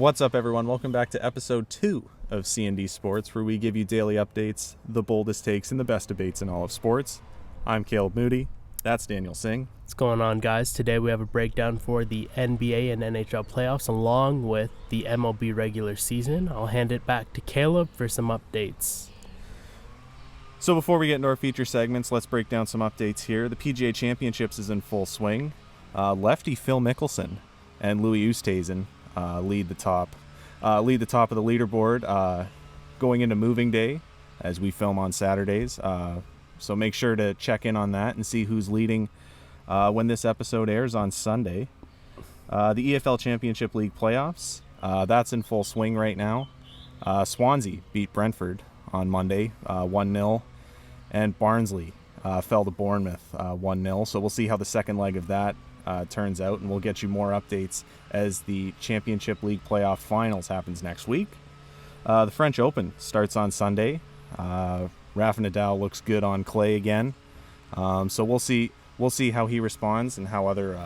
What's up, everyone? Welcome back to episode 2 of C&D Sports, where we give you daily updates, the boldest takes, and the best debates in all of sports. I'm Caleb Moody. That's Daniel Singh. What's going on, guys? Today we have a breakdown for the NBA and NHL playoffs along with the MLB regular season. I'll hand it back to Caleb for some updates. So before we get into our feature segments, let's break down some updates here. The PGA Championships is in full swing. Lefty Phil Mickelson and Louis Oosthuizen lead the top of the leaderboard going into moving day as we film on Saturdays. So make sure to check in on that and see who's leading when this episode airs on Sunday. The EFL Championship League playoffs, that's in full swing right now. Swansea beat Brentford on Monday 1-0, and Barnsley fell to Bournemouth 1-0. So we'll see how the second leg of that turns out, and we'll get you more updates as the Championship League playoff finals happens next week. The French Open starts on Sunday. Rafa Nadal looks good on clay again, so we'll see how he responds and how other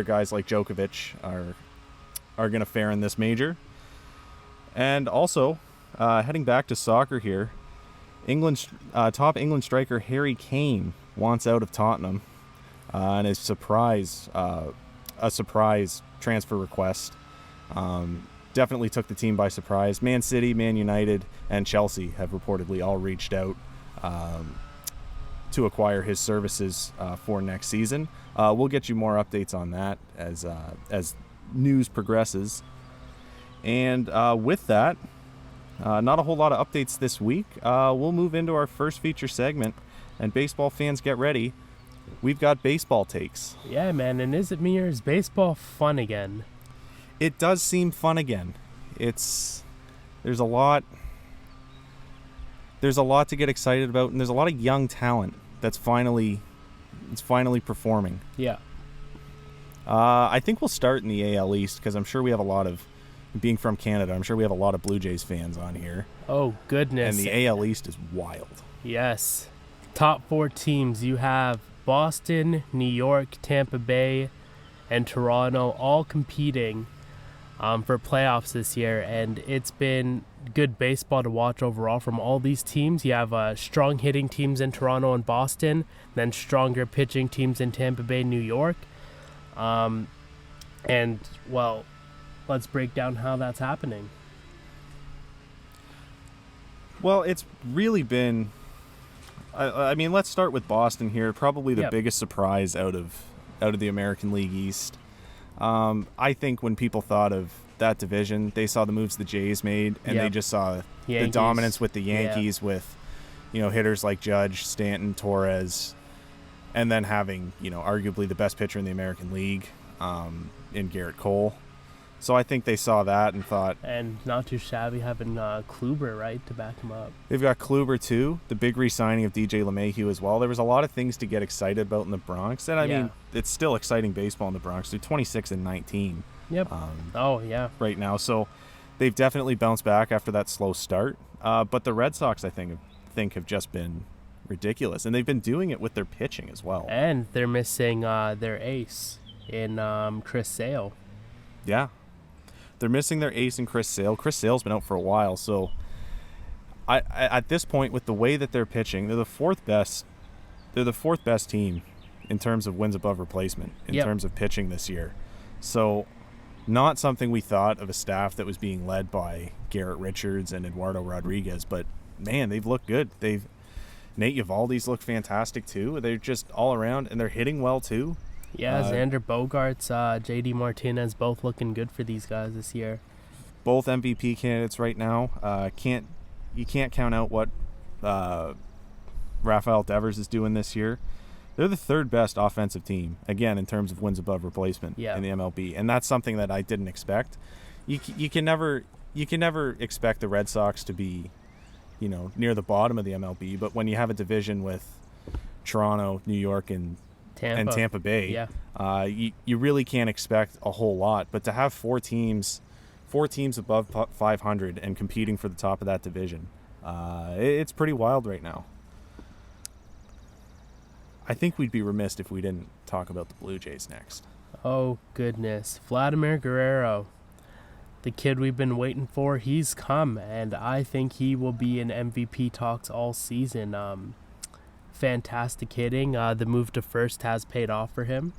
guys like Djokovic are going to fare in this major. And also, heading back to soccer here, top England striker Harry Kane wants out of Tottenham, and a surprise transfer request. Definitely took the team by surprise. Man City, Man United, and Chelsea have reportedly all reached out to acquire his services for next season. We'll get you more updates on that as news progresses. And with that, not a whole lot of updates this week. We'll move into our first feature segment, and baseball fans, get ready. We've got baseball takes. Yeah, man, and is baseball fun again? It does seem fun again. There's a lot to get excited about, and there's a lot of young talent that's finally performing. Yeah. I think we'll start in the AL East because I'm sure we have a lot of, being from Canada, I'm sure we have a lot of Blue Jays fans on here. Oh, goodness. And the AL East is wild. Yes. Top 4 teams, you have Boston, New York, Tampa Bay, and Toronto all competing for playoffs this year, and it's been good baseball to watch overall from all these teams. You have strong hitting teams in Toronto and Boston, then stronger pitching teams in Tampa Bay, New York. And, well, let's break down how that's happening. Well, it's really been... I mean, let's start with Boston here. Probably the biggest surprise out of the American League East. I think when people thought of that division, they saw the moves the Jays made, and they just saw the dominance with the Yankees, with hitters like Judge, Stanton, Torres, and then having arguably the best pitcher in the American League in Garrett Cole. So I think they saw that and thought... And not too shabby having Kluber, right, to back him up. They've got Kluber, too. The big re-signing of DJ LeMahieu as well. There was a lot of things to get excited about in the Bronx. And, I mean, it's still exciting baseball in the Bronx. They're 26-19. Yep. Right now. So they've definitely bounced back after that slow start. But the Red Sox, I think have just been ridiculous. And they've been doing it with their pitching as well. And they're missing their ace in Chris Sale. Yeah. They're missing their ace in Chris Sale. Chris Sale's been out for a while, so I at this point, with the way that they're pitching, they're the fourth best team in terms of wins above replacement in terms of pitching this year. So not something we thought of a staff that was being led by Garrett Richards and Eduardo Rodriguez, but man, they've looked good. Nate Eovaldi's looked fantastic too. They're just all around, and they're hitting well too. Yeah, Xander Bogaerts, JD Martinez, both looking good for these guys this year. Both MVP candidates right now. You can't count out what Rafael Devers is doing this year. They're the third best offensive team, again, in terms of wins above replacement in the MLB, and that's something that I didn't expect. You can never expect the Red Sox to be, near the bottom of the MLB, but when you have a division with Toronto, New York, and Tampa Bay, you really can't expect a whole lot. But to have four teams above 500 and competing for the top of that division, it's pretty wild right now. I think we'd be remiss if we didn't talk about the Blue Jays next. Oh, goodness. Vladimir Guerrero, the kid we've been waiting for, he's come, and I think he will be in MVP talks all season. Fantastic hitting. The move to first has paid off for him.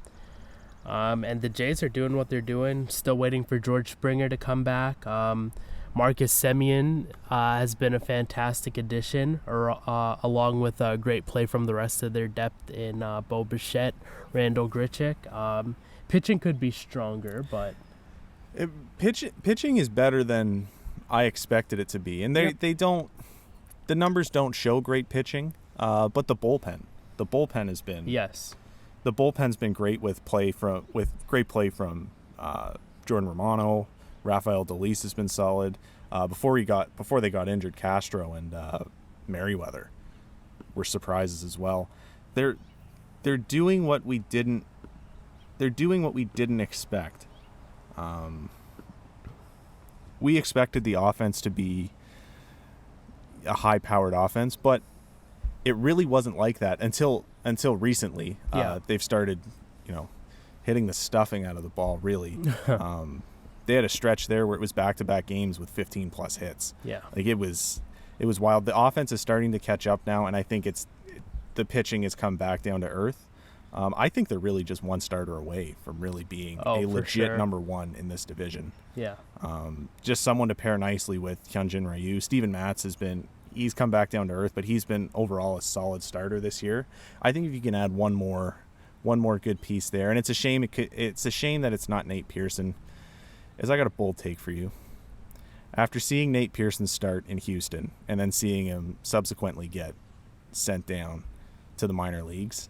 And the Jays are doing what they're doing. Still waiting for George Springer to come back. Marcus Semien has been a fantastic addition, along with great play from the rest of their depth in Bo Bichette, Randall Grichuk. Pitching could be stronger, but pitching is better than I expected it to be, and they don't. The numbers don't show great pitching, but the bullpen has been The bullpen's been great with great play from Jordan Romano. Rafael Delis has been solid. Before they got injured, Castro and Merriweather were surprises as well. They're doing what we didn't expect. We expected the offense to be a high-powered offense, but it really wasn't like that until recently. They've started, hitting the stuffing out of the ball, really. They had a stretch there where it was back-to-back games with 15-plus hits. Yeah. Like, it was wild. The offense is starting to catch up now, and I think the pitching has come back down to earth. I think they're really just one starter away from really being a legit number one in this division. Yeah. Just someone to pair nicely with Hyunjin Ryu. Steven Matz he's come back down to earth, but he's been overall a solid starter this year. I think if you can add one more good piece there, and it's a shame that it's not Nate Pearson. I got a bold take for you. After seeing Nate Pearson start in Houston and then seeing him subsequently get sent down to the minor leagues,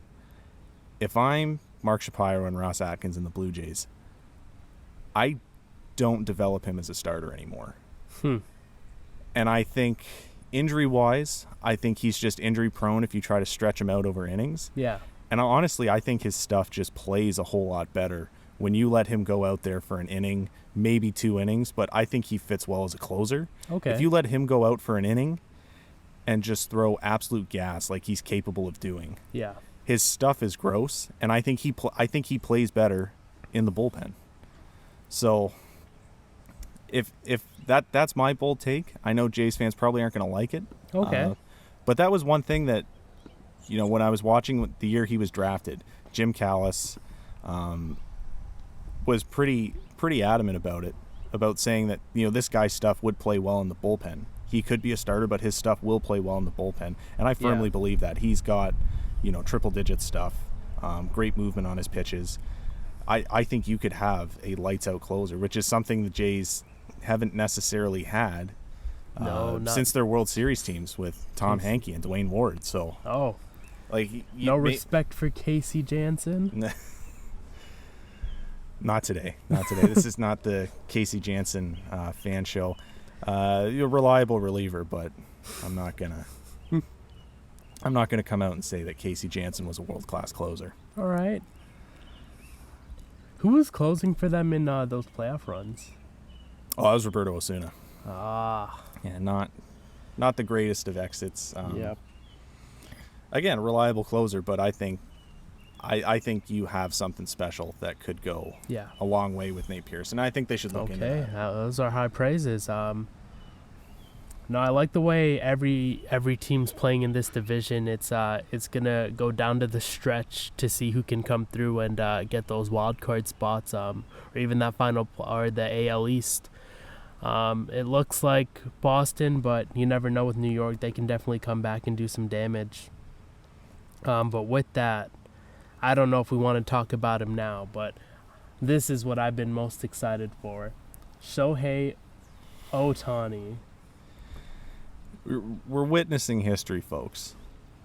if I'm Mark Shapiro and Ross Atkins in the Blue Jays, I don't develop him as a starter anymore. And I think injury-wise, I think he's just injury-prone if you try to stretch him out over innings. Yeah. And honestly, I think his stuff just plays a whole lot better when you let him go out there for an inning, maybe 2 innings, but I think he fits well as a closer. Okay. If you let him go out for an inning and just throw absolute gas like he's capable of doing, his stuff is gross, and I think he plays better in the bullpen. So if that's my bold take, I know Jays fans probably aren't going to like it. Okay. But that was one thing that, when I was watching the year he was drafted, Jim Callis was pretty adamant about saying that, this guy's stuff would play well in the bullpen. He could be a starter, but his stuff will play well in the bullpen. And I firmly believe that. He's got, triple-digit stuff, great movement on his pitches. I think you could have a lights-out closer, which is something the Jays haven't necessarily had since their World Series teams with Tom Hankey and Dwayne Ward. So, respect for Casey Janssen? Not today. This is not the Casey Janssen fan show. You're a reliable reliever, but I'm not gonna come out and say that Casey Janssen was a world-class closer. All right. Who was closing for them in those playoff runs? Oh, that was Roberto Osuna. Yeah, not the greatest of exits. Again, reliable closer, but I think you have something special that could go a long way with Nate Pearson. I think they should look into that. Okay, those are high praises. No, I like the way every team's playing in this division. It's gonna go down to the stretch to see who can come through and get those wild card spots, or even that final or the AL East. It looks like Boston, but you never know with New York. They can definitely come back and do some damage. But with that, I don't know if we want to talk about him now, but this is what I've been most excited for. Shohei Ohtani. We're witnessing history, folks.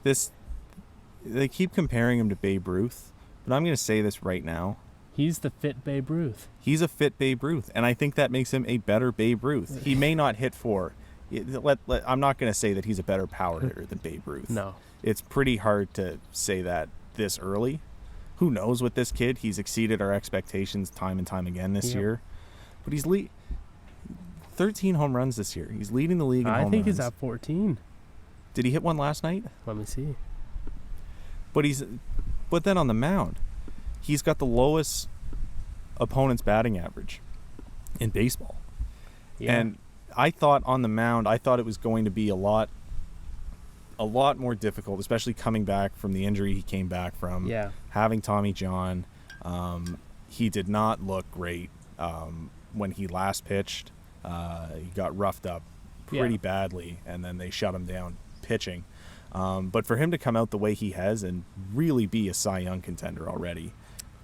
They keep comparing him to Babe Ruth, but I'm going to say this right now. He's the fit Babe Ruth. He's a fit Babe Ruth, and I think that makes him a better Babe Ruth. He may not hit for... I'm not going to say that he's a better power hitter than Babe Ruth. No. It's pretty hard to say that this early. Who knows with this kid? He's exceeded our expectations time and time again this year. But he's 13 home runs this year. He's leading the league in home runs. I think he's at 14. Did he hit one last night? Let me see. But then on the mound, he's got the lowest opponent's batting average in baseball. Yeah. And I thought on the mound, I thought it was going to be a lot more difficult, especially coming back from the injury he came back from. Yeah. Having Tommy John. He did not look great when he last pitched. He got roughed up pretty badly, and then they shut him down pitching. But for him to come out the way he has and really be a Cy Young contender already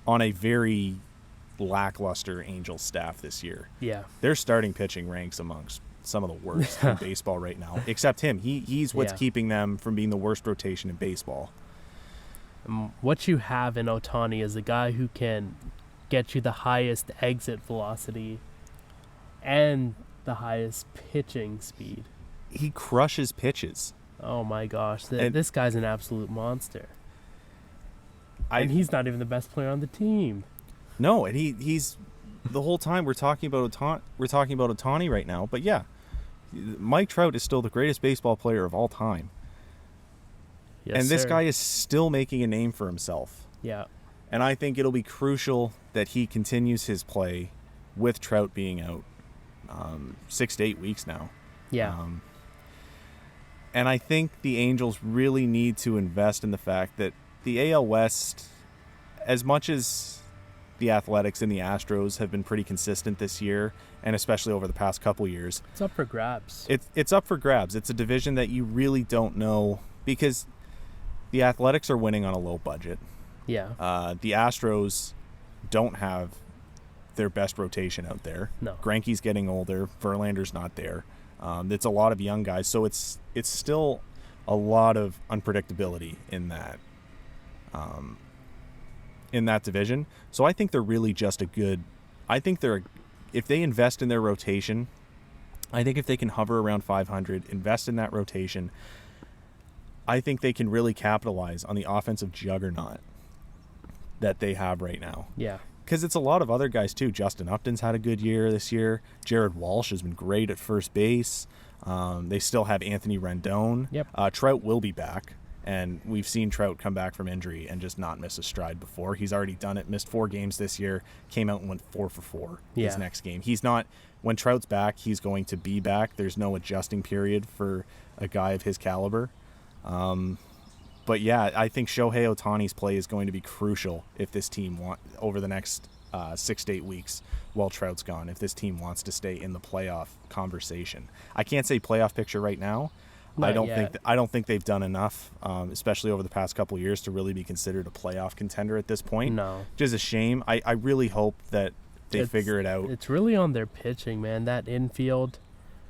on a very lackluster Angels staff this year. Yeah. Their starting pitching ranks amongst some of the worst in baseball right now, except him. He's what's keeping them from being the worst rotation in baseball. What you have in Ohtani is a guy who can get you the highest exit velocity and the highest pitching speed. He crushes pitches. Oh my gosh, this guy's an absolute monster. And he's not even the best player on the team. No, and he's the whole time we're talking about Ohtani right now. But yeah, Mike Trout is still the greatest baseball player of all time. Yes, and this sir. guy is still making a name for himself. Yeah. And I think it'll be crucial that he continues his play with Trout being out 6 to 8 weeks now. Yeah. And I think the Angels really need to invest in the fact that the AL West, as much as the Athletics and the Astros have been pretty consistent this year, and especially over the past couple years, It's up for grabs. It's up for grabs. It's a division that you really don't know, because the Athletics are winning on a low budget. Yeah. The Astros don't have their best rotation out there. No. Greinke's getting older. Verlander's not there. It's a lot of young guys, so it's still a lot of unpredictability in that division. So I think they're really just if they invest in their rotation, I think if they can hover around 500, invest in that rotation, I think they can really capitalize on the offensive juggernaut that they have right now. Yeah. Because it's a lot of other guys too. Justin Upton's had a good year this year. Jared Walsh has been great at first base. They still have Anthony Rendon. Yep. Trout will be back, and we've seen Trout come back from injury and just not miss a stride before. He's already done it. Missed 4 games this year. Came out and went 4 for 4 his next game. He's not. When Trout's back, he's going to be back. There's no adjusting period for a guy of his caliber. But yeah, I think Shohei Ohtani's play is going to be crucial if this team over the next 6 to 8 weeks while Trout's gone, if this team wants to stay in the playoff conversation. I can't say playoff picture right now. I don't think they've done enough, especially over the past couple of years, to really be considered a playoff contender at this point. No. Which is a shame. I really hope that they figure it out. It's really on their pitching, man. That infield,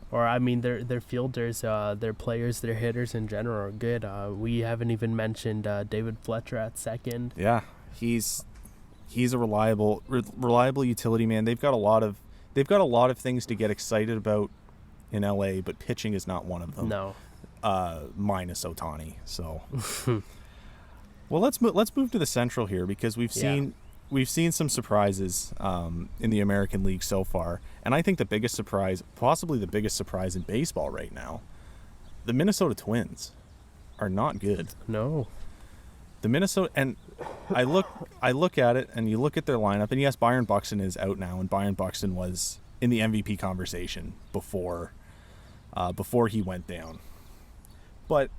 or I mean, their fielders, their players, their hitters in general are good. We haven't even mentioned David Fletcher at second. Yeah, he's a reliable utility man. They've got a lot of things to get excited about in LA, but pitching is not one of them. No. Minus Ohtani. So, well, let's move to the Central here, because we've seen some surprises in the American League so far, and I think the biggest surprise, possibly the biggest surprise in baseball right now, the Minnesota Twins are not good. No. The Minnesota, and I look at it, and you look at their lineup, and yes, Byron Buxton is out now, and Byron Buxton was in the MVP conversation before he went down. But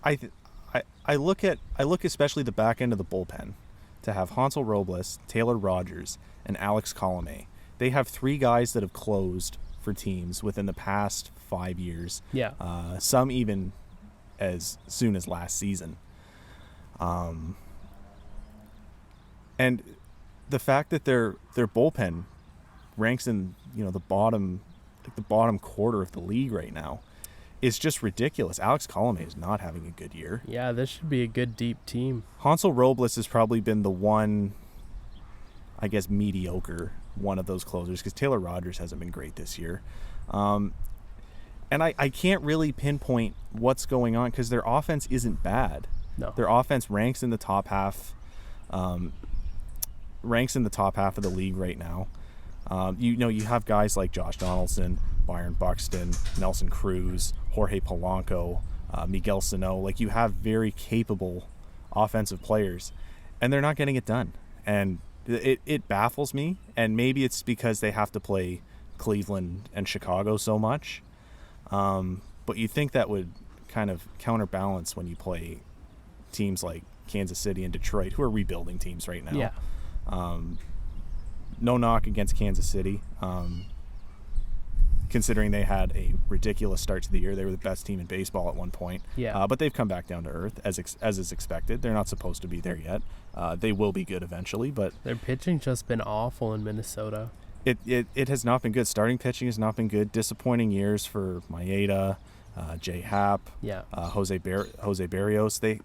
I look especially the back end of the bullpen to have Hansel Robles, Taylor Rogers, and Alex Colomé. They have 3 guys that have closed for teams within the past 5 years. Yeah. Some even as soon as last season. And the fact that their bullpen ranks in the bottom quarter of the league right now is just ridiculous. Alex Colomé is not having a good year. Yeah, this should be a good deep team. Hansel Robles has probably been the one, I guess, mediocre one of those closers, because Taylor Rogers hasn't been great this year. And I can't really pinpoint what's going on, because their offense isn't bad. No. Their offense ranks in the top half of the league right now. You have guys like Josh Donaldson, Byron Buxton, Nelson Cruz, Jorge Polanco, Miguel Sano. Like, you have very capable offensive players, and they're not getting it done. And it baffles me, and maybe it's because they have to play Cleveland and Chicago so much. But you think that would kind of counterbalance when you play teams like Kansas City and Detroit, who are rebuilding teams right now. Yeah. No knock against Kansas City, considering they had a ridiculous start to the year. They were the best team in baseball at one point. Yeah. But they've come back down to earth, as is expected. They're not supposed to be there yet. They will be good eventually, but Their pitching just been awful in Minnesota. It has not been good. Starting pitching has not been good. Disappointing years for Maeda, Jay Happ, Yeah. Jose Barrios. They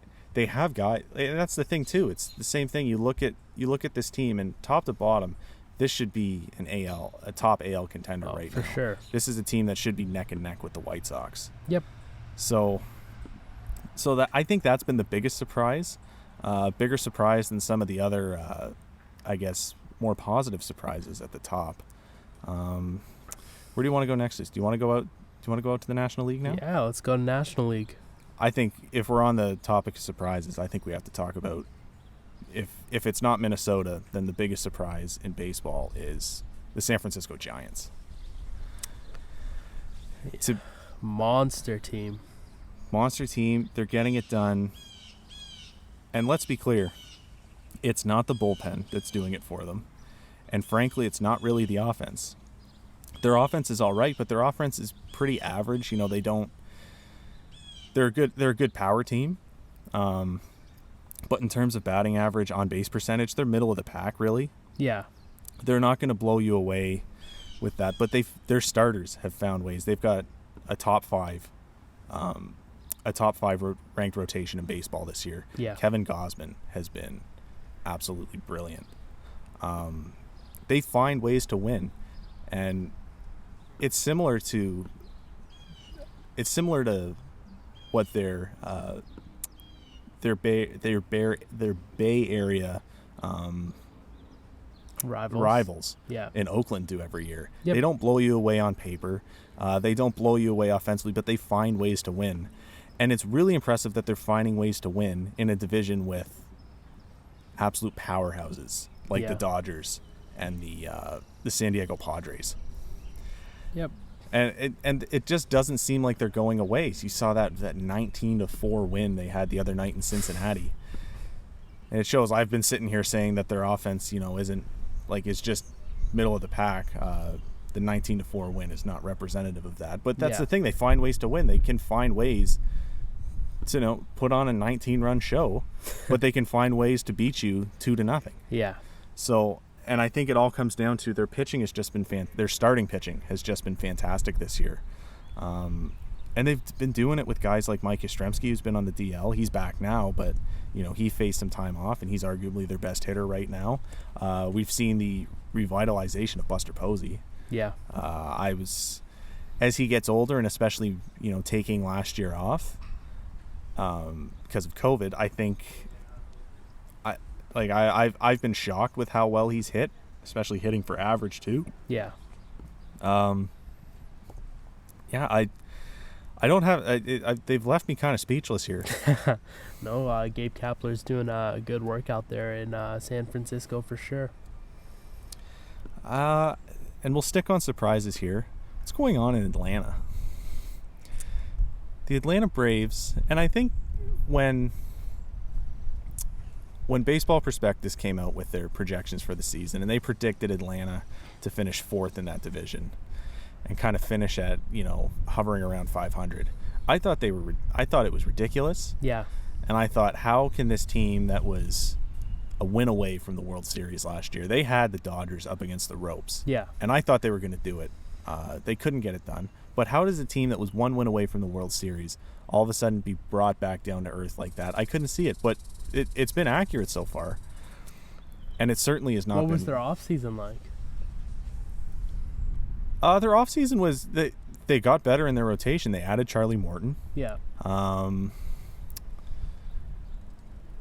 have guys. And that's the thing too. It's the same thing. You look at this team, and top to bottom, this should be a top AL contender right for now. sure. This is a team that should be neck and neck with the White Sox. Yep. So that I think that's been the biggest surprise, bigger surprise than some of the other, I guess, more positive surprises at the top. Where do you want to go next? Do you want to go out? Do you want to go out to the National League now? Yeah, let's go to National League. I think if we're on the topic of surprises, I think we have to talk about if it's not Minnesota, then the biggest surprise in baseball is the San Francisco Giants. It's a Monster team. monster team. They're getting it done. And let's be clear, it's not the bullpen that's doing it for them. And frankly, it's not really the offense. Their offense is all right, but their offense is pretty average. You know, they're a good power team. But in terms of batting average, on base percentage, they're middle of the pack, really. Yeah. They're not going to blow you away with that, but their starters have found ways. They've got a top five ranked rotation in baseball this year. Yeah. Kevin Gausman has been absolutely brilliant. They find ways to win, and it's similar to what their Bay Area rivals Yeah. in Oakland do every year. Yep. They don't blow you away on paper. They don't blow you away offensively, but they find ways to win. And it's really impressive that they're finding ways to win in a division with absolute powerhouses like the Dodgers and the San Diego Padres. Yep. And it just doesn't seem like they're going away. So you saw that 19-4 win they had the other night in Cincinnati. And it shows. I've been sitting here saying that their offense, isn't it's just middle of the pack. The 19-4 win is not representative of that. But that's the thing. They find ways to win. They can find ways to put on a 19-run show, but they can find ways to beat you 2-0. Yeah. So, and I think it all comes down to their pitching has just been their starting pitching has just been fantastic this year. And they've been doing it with guys like Mike Yastrzemski, who's been on the DL. He's back now, but he faced some time off, and he's arguably their best hitter right now. We've seen the revitalization of Buster Posey. Yeah. As he gets older, and especially taking last year off because of COVID, I think I've been shocked with how well he's hit, especially hitting for average too. Yeah. I don't have. They've left me kind of speechless here. No, Gabe Kapler's doing a good work out there in San Francisco for sure. And we'll stick on surprises here. What's going on in Atlanta? The Atlanta Braves, and I think when Baseball Prospectus came out with their projections for the season, and they predicted Atlanta to finish fourth in that division and kind of finish at, hovering around 500. I thought it was ridiculous. Yeah. And I thought, how can this team that was a win away from the World Series last year, they had the Dodgers up against the ropes. Yeah. And I thought they were going to do it. They couldn't get it done. But how does a team that was one win away from the World Series all of a sudden be brought back down to earth like that? I couldn't see it, but it's been accurate so far. And it certainly has not been. What was their offseason like? Their offseason was they got better in their rotation. They added Charlie Morton. Yeah.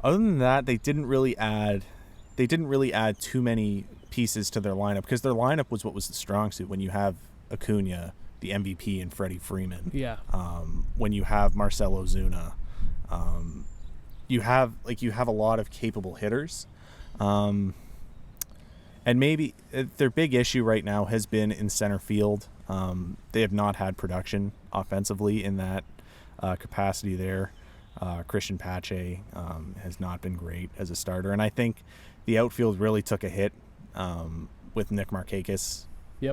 Other than that, they didn't really add too many pieces to their lineup, because their lineup was what was the strong suit. When you have Acuna, the MVP, and Freddie Freeman. Yeah. When you have Marcell Ozuna, you have a lot of capable hitters. And maybe their big issue right now has been in center field. They have not had production offensively in that capacity there. Christian Pache has not been great as a starter. And I think the outfield really took a hit with Nick Markakis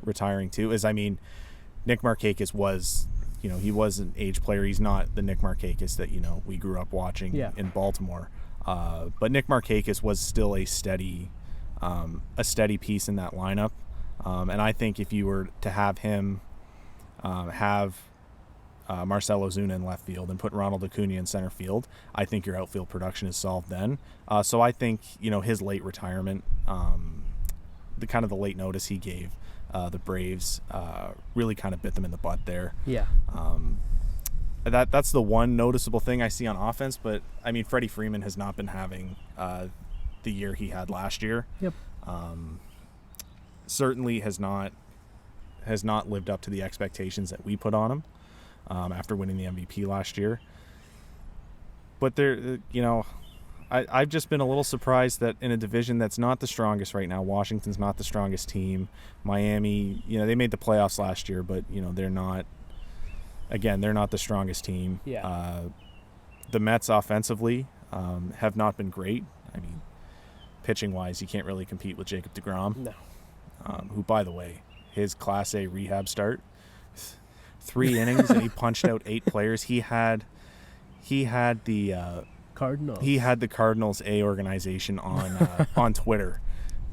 retiring too. Nick Markakis was, he was an age player. He's not the Nick Markakis that, we grew up watching in Baltimore. But Nick Markakis was still a steady piece in that lineup. And I think if you were to have him have Marcell Ozuna in left field and put Ronald Acuna in center field, I think your outfield production is solved then. So I think, his late retirement, the late notice he gave the Braves really kind of bit them in the butt there. Yeah. That's the one noticeable thing I see on offense, but Freddie Freeman has not been having the year he had last year. Yep. Certainly has not lived up to the expectations that we put on him after winning the MVP last year. But I've just been a little surprised that in a division that's not the strongest right now, Washington's not the strongest team. Miami, they made the playoffs last year, but they're not the strongest team. Yeah. The Mets offensively have not been great. Pitching wise, you can't really compete with Jacob deGrom. No. Who, by the way, his Class A rehab start, 3 innings and he punched out 8 players. He had the Cardinals. He had the Cardinals A organization on Twitter,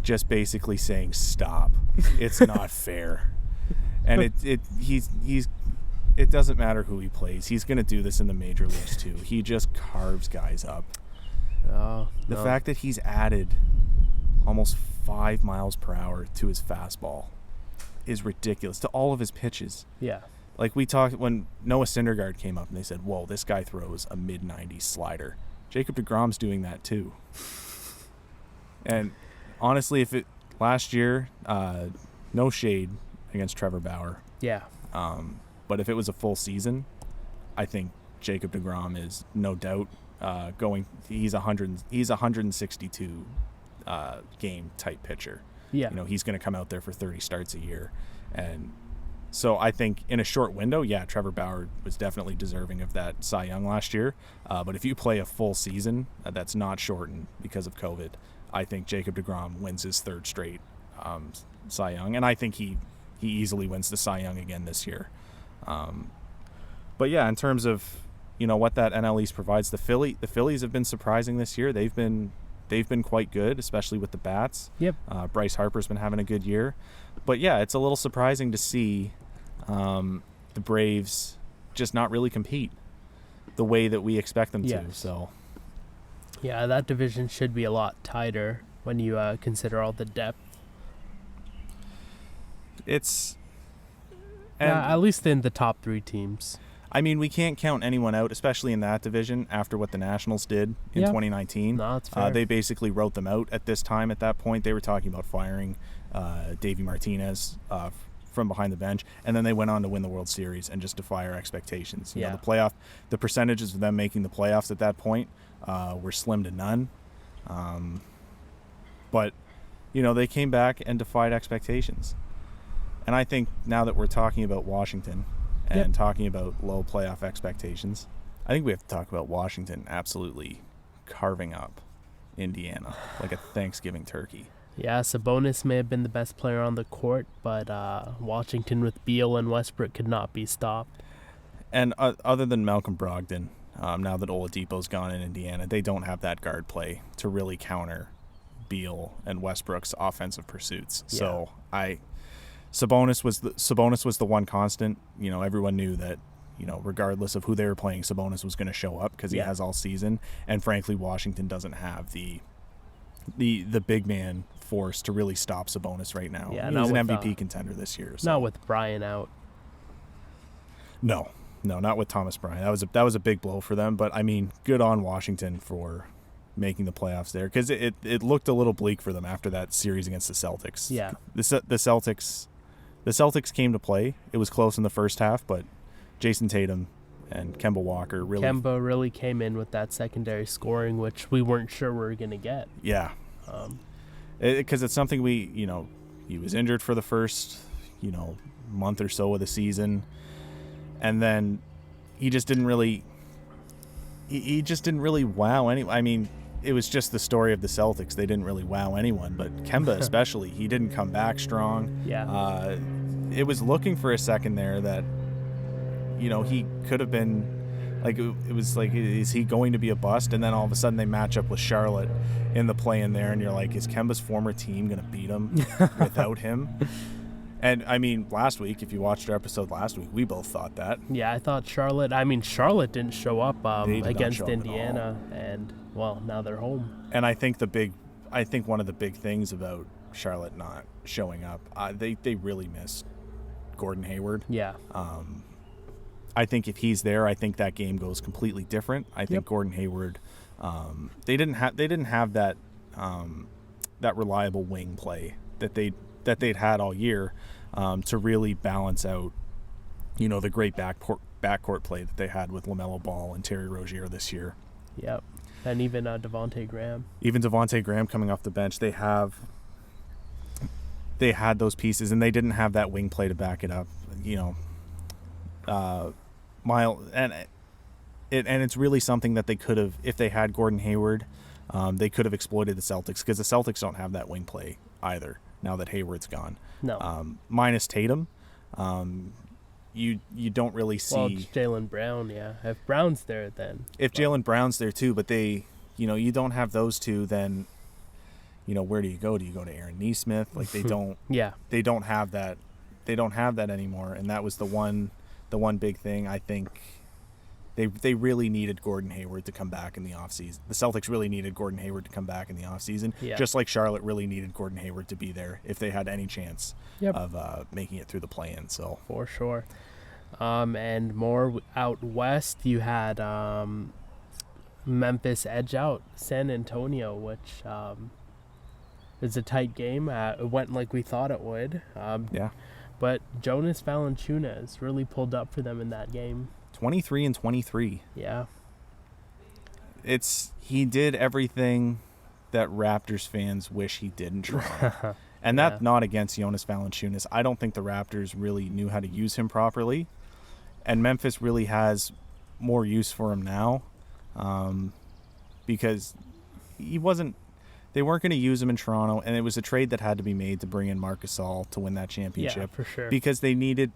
just basically saying, "Stop! It's not fair." And it doesn't matter who he plays. He's going to do this in the major leagues too. He just carves guys up. The fact that he's added almost 5 miles per hour to his fastball is ridiculous, to all of his pitches. Yeah. Like we talked when Noah Syndergaard came up and they said, "Whoa, this guy throws a mid-90s slider." Jacob deGrom's doing that too. And honestly, last year, no shade against Trevor Bauer. Yeah. But if it was a full season, I think Jacob deGrom is no doubt he's 162 game type pitcher. Yeah. He's going to come out there for 30 starts a year. And so I think in a short window, Trevor Bauer was definitely deserving of that Cy Young last year. But if you play a full season that's not shortened because of COVID, I think Jacob deGrom wins his 3rd straight Cy Young. And I think he easily wins the Cy Young again this year. But in terms of, what that NL East provides, the Phillies have been surprising this year. They've been quite good, especially with the bats. Yep. Bryce Harper's been having a good year. But it's a little surprising to see the Braves just not really compete the way that we expect them to. So, that division should be a lot tighter when you consider all the depth. At least in the top 3 teams. We can't count anyone out, especially in that division, after what the Nationals did in 2019. No, that's fair. They basically wrote them out at this time. At that point, they were talking about firing Davey Martinez from behind the bench, and then they went on to win the World Series and just defy our expectations. The percentages of them making the playoffs at that point were slim to none. But they came back and defied expectations. And I think now that we're talking about Washington and talking about low playoff expectations, I think we have to talk about Washington absolutely carving up Indiana like a Thanksgiving turkey. Yeah, Sabonis may have been the best player on the court, but Washington with Beal and Westbrook could not be stopped. And other than Malcolm Brogdon, now that Oladipo's gone in Indiana, they don't have that guard play to really counter Beal and Westbrook's offensive pursuits. Yeah. So Sabonis was the one constant. Everyone knew that, regardless of who they were playing, Sabonis was going to show up because he has all season. And frankly, Washington doesn't have the big man force to really stop Sabonis right now. Yeah, he's an MVP contender this year. So. Not with Bryant out. No, not with Thomas Bryant. That was a big blow for them. But good on Washington for making the playoffs there, because it looked a little bleak for them after that series against the Celtics. Yeah, the Celtics came to play. It was close in the first half, but Jason Tatum and Kemba Walker really came in with that secondary scoring, which we weren't sure we were going to get. Yeah. because it's something he was injured for the first, month or so of the season, and then he just didn't really wow anyone. I mean, it was just the story of the Celtics. They didn't really wow anyone, but Kemba especially, he didn't come back strong. Yeah. It was looking for a second there that, he could have been, like, it was like, is he going to be a bust? And then all of a sudden they match up with Charlotte in the play-in there, and you're like, is Kemba's former team going to beat him without him? And, I mean, last week, if you watched our episode last week, we both thought that. Yeah, I thought Charlotte didn't show up against show up Indiana, and, well, now they're home. And I think one of the big things about Charlotte not showing up, they really missed Gordon Hayward. Yeah. I think if he's there, I think that game goes completely different. I think Gordon Hayward, they didn't have that reliable wing play that they'd had all year, to really balance out, the great backcourt play that they had with LaMelo Ball and Terry Rozier this year. Yep. And even Devontae Graham. Even Devontae Graham coming off the bench, they had those pieces, and they didn't have that wing play to back it up. And it's really something that they could have, if they had Gordon Hayward, they could have exploited the Celtics, because the Celtics don't have that wing play either now that Hayward's gone. No. Minus Tatum, you don't really see. Well, it's Jaylen Brown, yeah. If Brown's there, then. If Jaylen Brown's there too, but they, you don't have those two, then, where do you go? Do you go to Aaron Nesmith? Like, they don't. Yeah. They don't have that. They don't have that anymore, and that was the one big thing. I think they really needed Gordon Hayward to come back in the offseason. The Celtics really needed Gordon Hayward to come back in the offseason, just like Charlotte really needed Gordon Hayward to be there if they had any chance of making it through the play-in. So for sure. And more out west, you had Memphis edge out San Antonio, which is a tight game. It went like we thought it would. But Jonas Valanciunas really pulled up for them in that game. 23 and 23. Yeah. He did everything that Raptors fans wish he did in Toronto. And that's not against Jonas Valanciunas. I don't think the Raptors really knew how to use him properly. And Memphis really has more use for him now, because they weren't going to use him in Toronto, and it was a trade that had to be made to bring in Marc Gasol to win that championship. Yeah, for sure. Because they needed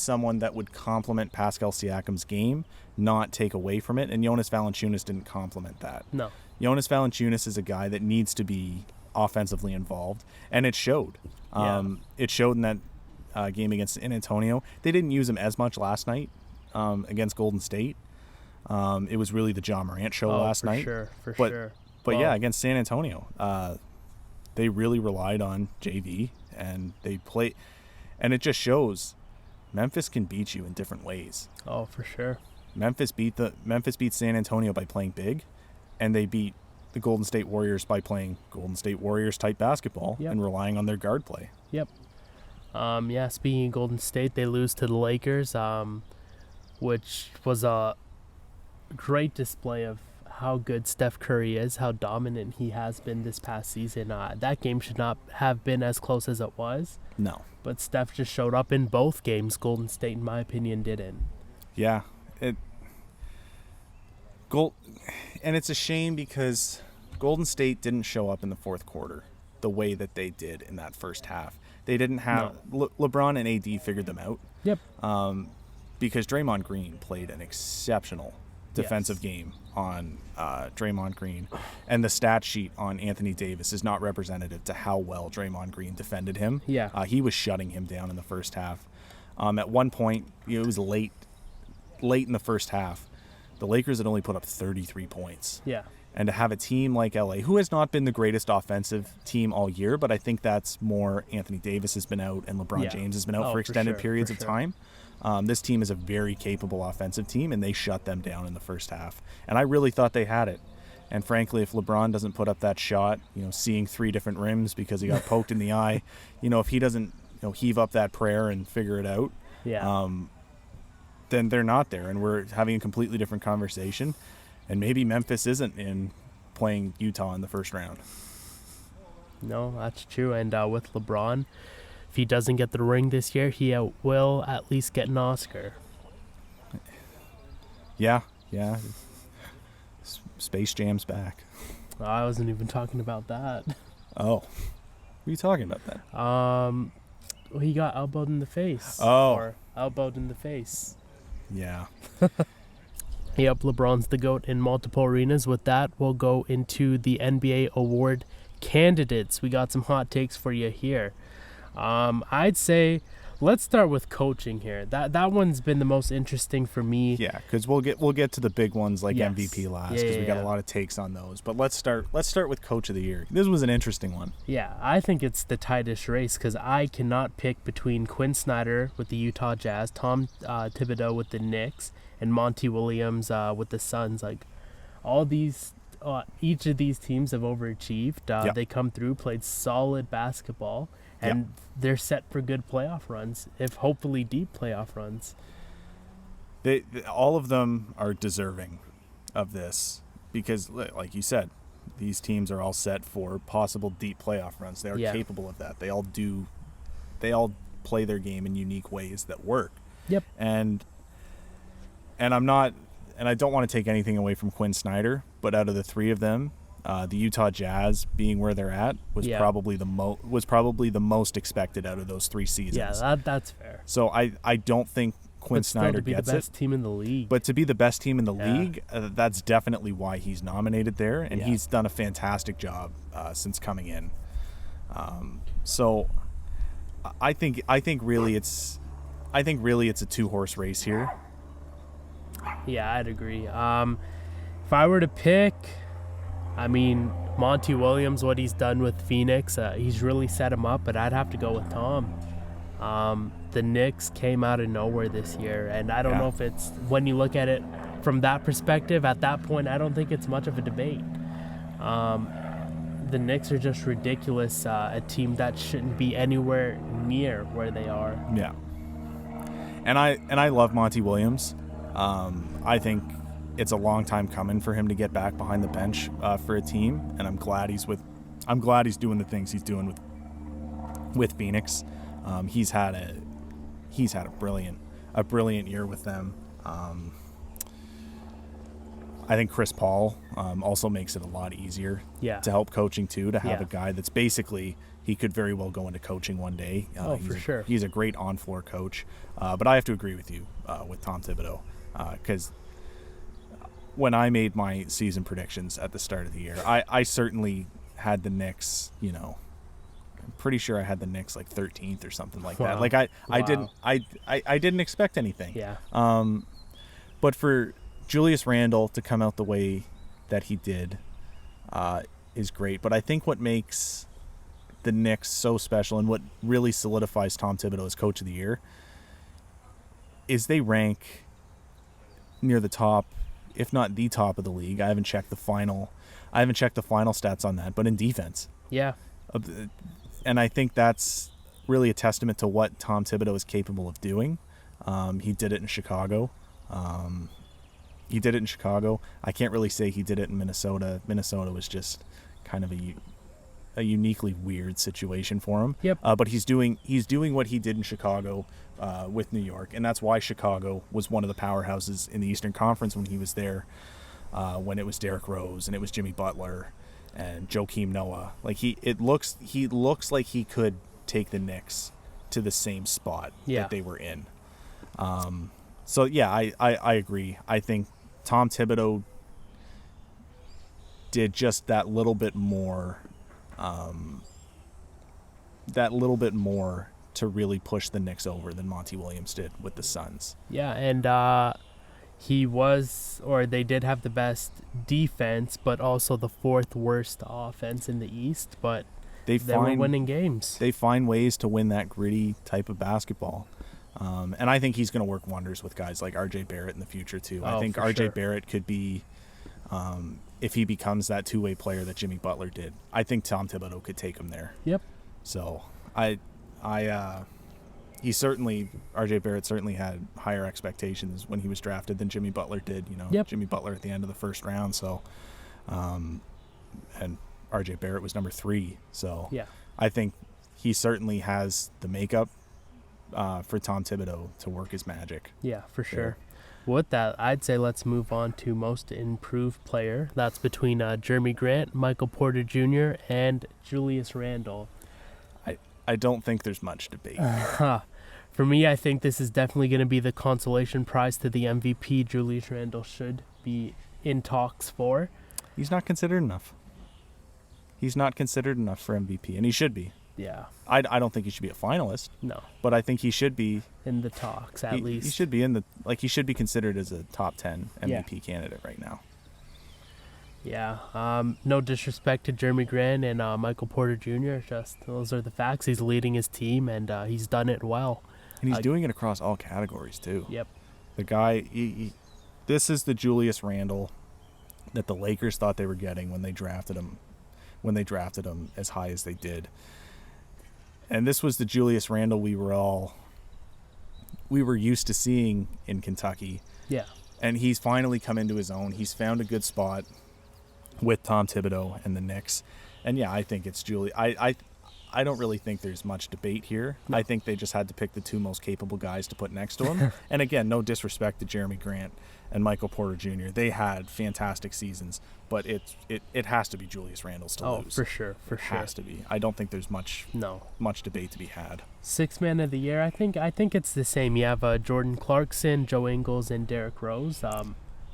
someone that would complement Pascal Siakam's game, not take away from it, and Jonas Valanciunas didn't complement that. No. Jonas Valanciunas is a guy that needs to be offensively involved, and it showed. It showed in that game against San Antonio. They didn't use him as much last night against Golden State. It was really the John Morant show last night. For sure. But yeah, against San Antonio, they really relied on JV, and they play, and it just shows Memphis can beat you in different ways. Oh, for sure. Memphis beat San Antonio by playing big, and they beat the Golden State Warriors by playing Golden State Warriors type basketball and relying on their guard play. Yep. Speaking of Golden State, they lose to the Lakers, which was a great display of how good Steph Curry is, how dominant he has been this past season. That game should not have been as close as it was. No. But Steph just showed up in both games. Golden State, in my opinion, didn't. Yeah. And it's a shame because Golden State didn't show up in the fourth quarter the way that they did in that first half. They didn't have LeBron and AD figured them out. Yep. Because Draymond Green played an exceptional defensive game on Draymond Green, and the stat sheet on Anthony Davis is not representative to how well Draymond Green defended him. Yeah. He was shutting him down in the first half. At one point, it was late in the first half, the Lakers had only put up 33 points. Yeah. And to have a team like LA, who has not been the greatest offensive team all year, but I think that's more Anthony Davis has been out and LeBron James has been out for extended periods of time. This team is a very capable offensive team, and they shut them down in the first half. And I really thought they had it. And frankly, if LeBron doesn't put up that shot, seeing 3 different rims because he got poked in the eye, if he doesn't heave up that prayer and figure it out, then they're not there. And we're having a completely different conversation. And maybe Memphis isn't in playing Utah in the first round. No, that's true. And with LeBron, if he doesn't get the ring this year, he will at least get an Oscar. Yeah. Space Jam's back. I wasn't even talking about that. Oh. What are you talking about then? He got elbowed in the face. Oh. Or elbowed in the face. Yeah. Yep, LeBron's the GOAT in multiple arenas. With that, we'll go into the NBA award candidates. We got some hot takes for you here. I'd say let's start with coaching here. That one's been the most interesting for me. Yeah, because we'll get to the big ones like Yes. MVP last, Yeah, because we got yeah. a lot of takes on those. But let's start with Coach of the Year. This was an interesting one. Yeah, I think it's the tightest race because I cannot pick between Quinn Snyder with the Utah Jazz, Tom Thibodeau with the Knicks, and Monty Williams with the Suns. Like all these, each of these teams have overachieved. Yep. They come through, played solid basketball, and they're set for good playoff runs, if hopefully deep playoff runs. All of them are deserving of this because, like you said, these teams are all set for possible deep playoff runs. They are capable of that. They all play their game in unique ways that work. Yep. And I don't want to take anything away from Quinn Snyder, but out of the three of them, the Utah Jazz being where they're at was probably the most expected out of those 3 seasons. Yeah, that's fair. So I don't think Quinn Snyder to be gets the best team in the league. But to be the best team in the league, that's definitely why he's nominated there, and he's done a fantastic job since coming in. So I think really it's a 2-horse race here. Yeah, I'd agree. If I were to pick, I mean, Monty Williams, what he's done with Phoenix, he's really set him up, but I'd have to go with Tom. The Knicks came out of nowhere this year, and I don't know if it's, when you look at it from that perspective, at that point, I don't think it's much of a debate. The Knicks are just ridiculous, a team that shouldn't be anywhere near where they are. Yeah. And I love Monty Williams. I think it's a long time coming for him to get back behind the bench for a team, and I'm glad he's doing the things he's doing with Phoenix. He's had a brilliant year with them. I think Chris Paul also makes it a lot easier to help coaching too, to have a guy that's basically, he could very well go into coaching one day. For sure. He's a great on-floor coach. But I have to agree with you with Tom Thibodeau, because when I made my season predictions at the start of the year, I certainly had the Knicks, I'm pretty sure I had the Knicks like 13th or something like that. Like I didn't expect anything. Yeah. But for Julius Randle to come out the way that he did is great. But I think what makes the Knicks so special and what really solidifies Tom Thibodeau as Coach of the Year is they rank near the top, if not the top of the league. I haven't checked the final stats on that, but in defense. Yeah. And I think that's really a testament to what Tom Thibodeau is capable of doing. He did it in Chicago. I can't really say he did it in Minnesota. Minnesota was just kind of a uniquely weird situation for him. Yep. But he's doing what he did in Chicago with New York, and that's why Chicago was one of the powerhouses in the Eastern Conference when he was there. When it was Derrick Rose and it was Jimmy Butler and Joakim Noah. Like he looks like he could take the Knicks to the same spot that they were in. So yeah, I agree. I think Tom Thibodeau did just that little bit more to really push the Knicks over than Monty Williams did with the Suns. Yeah, and they did have the best defense, but also the 4th worst offense in the East, but they were winning games. They find ways to win that gritty type of basketball. And I think he's going to work wonders with guys like R.J. Barrett in the future, too. I think R.J. Barrett could be, if he becomes that two-way player that Jimmy Butler did, I think Tom Thibodeau could take him there. Yep. So, R.J. Barrett certainly had higher expectations when he was drafted than Jimmy Butler did. Yep. Jimmy Butler at the end of the first round. So, and RJ Barrett was number 3. So Yeah. I think he certainly has the makeup for Tom Thibodeau to work his magic. Yeah, for sure. There. With that, I'd say let's move on to most improved player. That's between Jeremy Grant, Michael Porter Jr., and Julius Randle. I don't think there's much debate. For me, I think this is definitely going to be the consolation prize to the MVP Julius Randle should be in talks for. He's not considered enough. He's not considered enough for MVP, and he should be. Yeah. I don't think he should be a finalist. No. But I think he should be in the talks at least. He should be he should be considered as a top 10 MVP candidate right now. Yeah. No disrespect to Jeremy Grant and Michael Porter Jr. Just those are the facts. He's leading his team and he's done it well. And he's doing it across all categories too. Yep. The guy, this is the Julius Randle that the Lakers thought they were getting when they drafted him as high as they did. And this was the Julius Randle we were used to seeing in Kentucky. Yeah. And he's finally come into his own. He's found a good spot with Tom Thibodeau and the Knicks. And yeah, I think it's Julius. I don't really think there's much debate here. No. I think they just had to pick the 2 most capable guys to put next to him. And again, no disrespect to Jeremy Grant and Michael Porter Jr. They had fantastic seasons, but it has to be Julius Randle's to lose. For sure. It has to be. I don't think there's much debate to be had. 6th man of the year, I think it's the same. You have Jordan Clarkson, Joe Ingles, and Derrick Rose.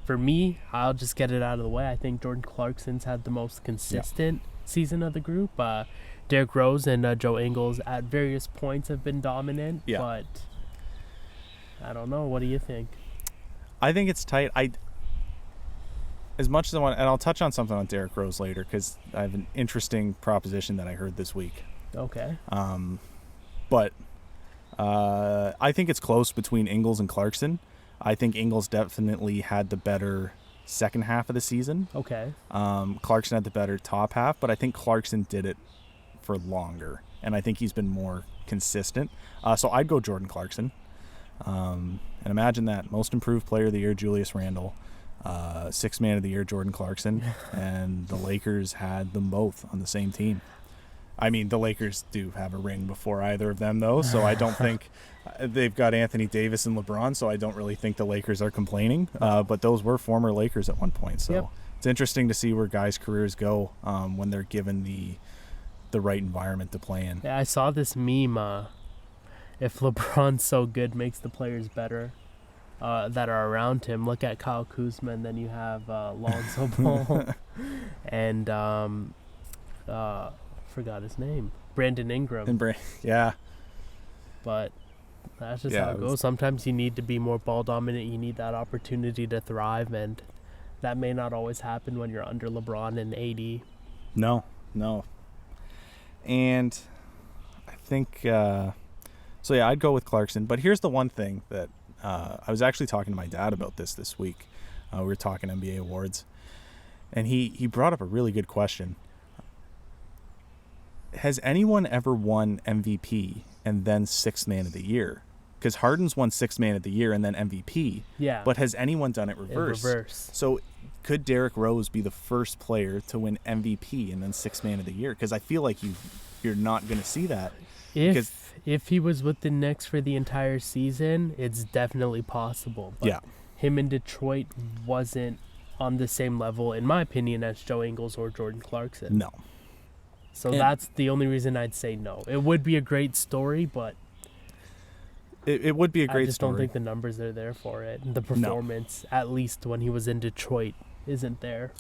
For me, I'll just get it out of the way. I think Jordan Clarkson's had the most consistent season of the group. Derrick Rose and Joe Ingles at various points have been dominant, but I don't know. What do you think? I think it's tight. As much as I want, and I'll touch on something on Derrick Rose later because I have an interesting proposition that I heard this week. Okay. But I think it's close between Ingles and Clarkson. I think Ingles definitely had the better second half of the season. Okay. Clarkson had the better top half, but I think Clarkson did it for longer, and I think he's been more consistent. So I'd go Jordan Clarkson. And imagine that. Most improved player of the year, Julius Randle. 6th man of the year, Jordan Clarkson. And the Lakers had them both on the same team. I mean, the Lakers do have a ring before either of them, though, so I don't think they've got Anthony Davis and LeBron, so I don't really think the Lakers are complaining. But those were former Lakers at one point, so it's interesting to see where guys' careers go when they're given the right environment to play in. Yeah, I saw this meme. If LeBron's so good, makes the players better that are around him. Look at Kyle Kuzma, and then you have Lonzo Ball and forgot his name, Brandon Ingram. But that's just how it goes. Sometimes you need to be more ball dominant. You need that opportunity to thrive, and that may not always happen when you're under LeBron and AD. No. And I think, I'd go with Clarkson. But here's the one thing that I was actually talking to my dad about this week. We were talking NBA awards. And he brought up a really good question. Has anyone ever won MVP and then 6th man of the year? Because Harden's won 6th man of the year and then MVP. Yeah. But has anyone done it reverse? So could Derrick Rose be the first player to win MVP and then 6th man of the year? Because I feel like you're not going to see that. If he was with the Knicks for the entire season, it's definitely possible. But him in Detroit wasn't on the same level, in my opinion, as Joe Ingles or Jordan Clarkson. No. So that's the only reason I'd say no. It would be a great story, but it would be a great story. I just don't think the numbers are there for it. The performance, at least when he was in Detroit, isn't there.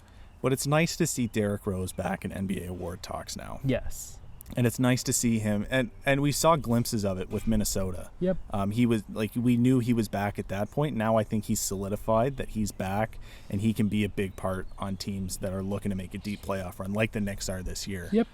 But it's nice to see Derrick Rose back in NBA award talks now. Yes. And it's nice to see him, and we saw glimpses of it with Minnesota. Yep. He was we knew he was back at that point. Now I think he's solidified that he's back, and he can be a big part on teams that are looking to make a deep playoff run, like the Knicks are this year. Yep.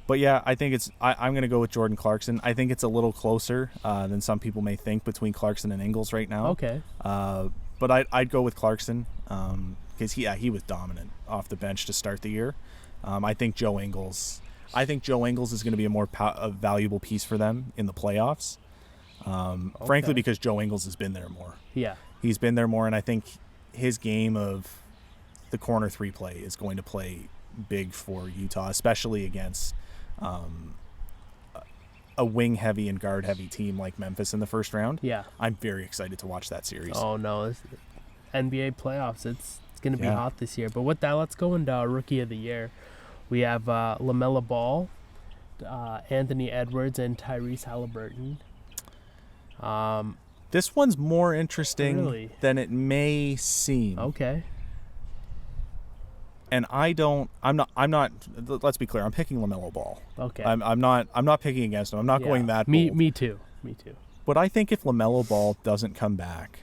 But yeah, I think I'm going to go with Jordan Clarkson. I think it's a little closer than some people may think between Clarkson and Ingles right now. Okay. But I'd go with Clarkson because he was dominant off the bench to start the year. I think Joe Ingles is going to be a valuable piece for them in the playoffs. Frankly, because Joe Ingles has been there more. Yeah. He's been there more, and I think his game of the corner 3 play is going to play big for Utah, especially against a wing-heavy and guard-heavy team like Memphis in the first round. Yeah. I'm very excited to watch that series. Oh, no. This NBA playoffs, it's going to be hot this year. But with that, let's go into Rookie of the Year. We have LaMelo Ball, Anthony Edwards, and Tyrese Halliburton. This one's more interesting Really? than it may seem. Okay. And I'm not, let's be clear, I'm picking LaMelo Ball. Okay. I'm not picking against him. I'm not going that bold. Me too. But I think if LaMelo Ball doesn't come back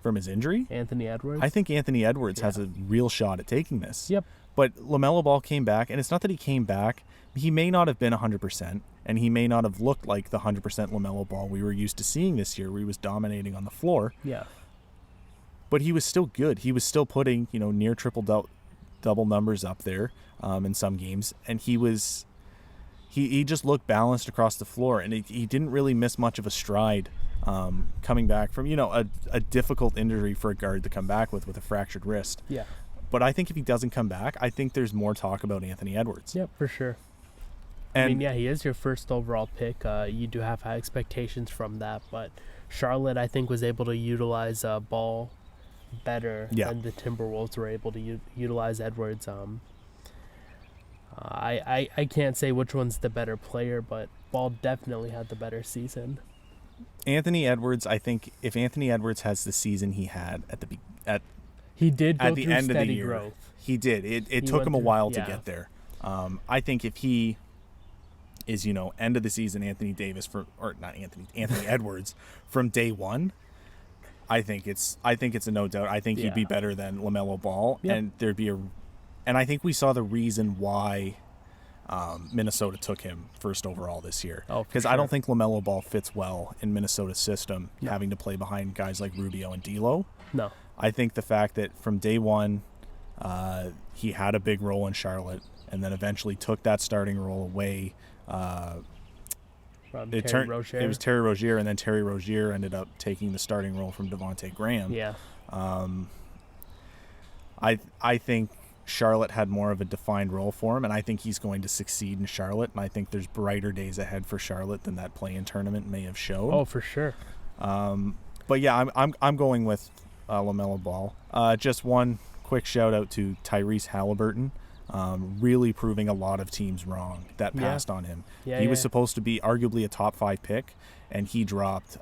from his injury, Anthony Edwards? I think Anthony Edwards has a real shot at taking this. Yep. But LaMelo Ball came back, and it's not that he came back. He may not have been 100%, and he may not have looked like the 100% LaMelo Ball we were used to seeing this year, where he was dominating on the floor. Yeah. But he was still good. He was still putting, near triple-double numbers up there in some games, and he just looked balanced across the floor, and he didn't really miss much of a stride coming back from a difficult injury for a guard to come back with a fractured wrist. Yeah. But I think if he doesn't come back, I think there's more talk about Anthony Edwards. Yep, for sure. And he is your first overall pick. You do have high expectations from that, but Charlotte, I think, was able to utilize Ball better than the Timberwolves were able to utilize Edwards. I can't say which one's the better player, but Ball definitely had the better season. Anthony Edwards, I think if Anthony Edwards has the season he had he did go at the through end of the steady year, growth. he did. It took him a while to get there. I think if he is, end of the season Anthony Edwards from day one, I think it's a no doubt. I think he'd be better than LaMelo Ball, and and I think we saw the reason why Minnesota took him first overall this year. Because I don't think LaMelo Ball fits well in Minnesota's system, having to play behind guys like Rubio and D'Lo. No. I think the fact that from day one he had a big role in Charlotte, and then eventually took that starting role away. Terry Rozier. It was Terry Rozier, and then Terry Rozier ended up taking the starting role from Devontae Graham. Yeah. I think Charlotte had more of a defined role for him, and I think he's going to succeed in Charlotte, and I think there's brighter days ahead for Charlotte than that play-in tournament may have showed. Oh, for sure. But yeah, I'm going with LaMelo Ball. Just one quick shout out to Tyrese Halliburton. Really proving a lot of teams wrong that passed on him. He was supposed to be arguably a top 5 pick, and he dropped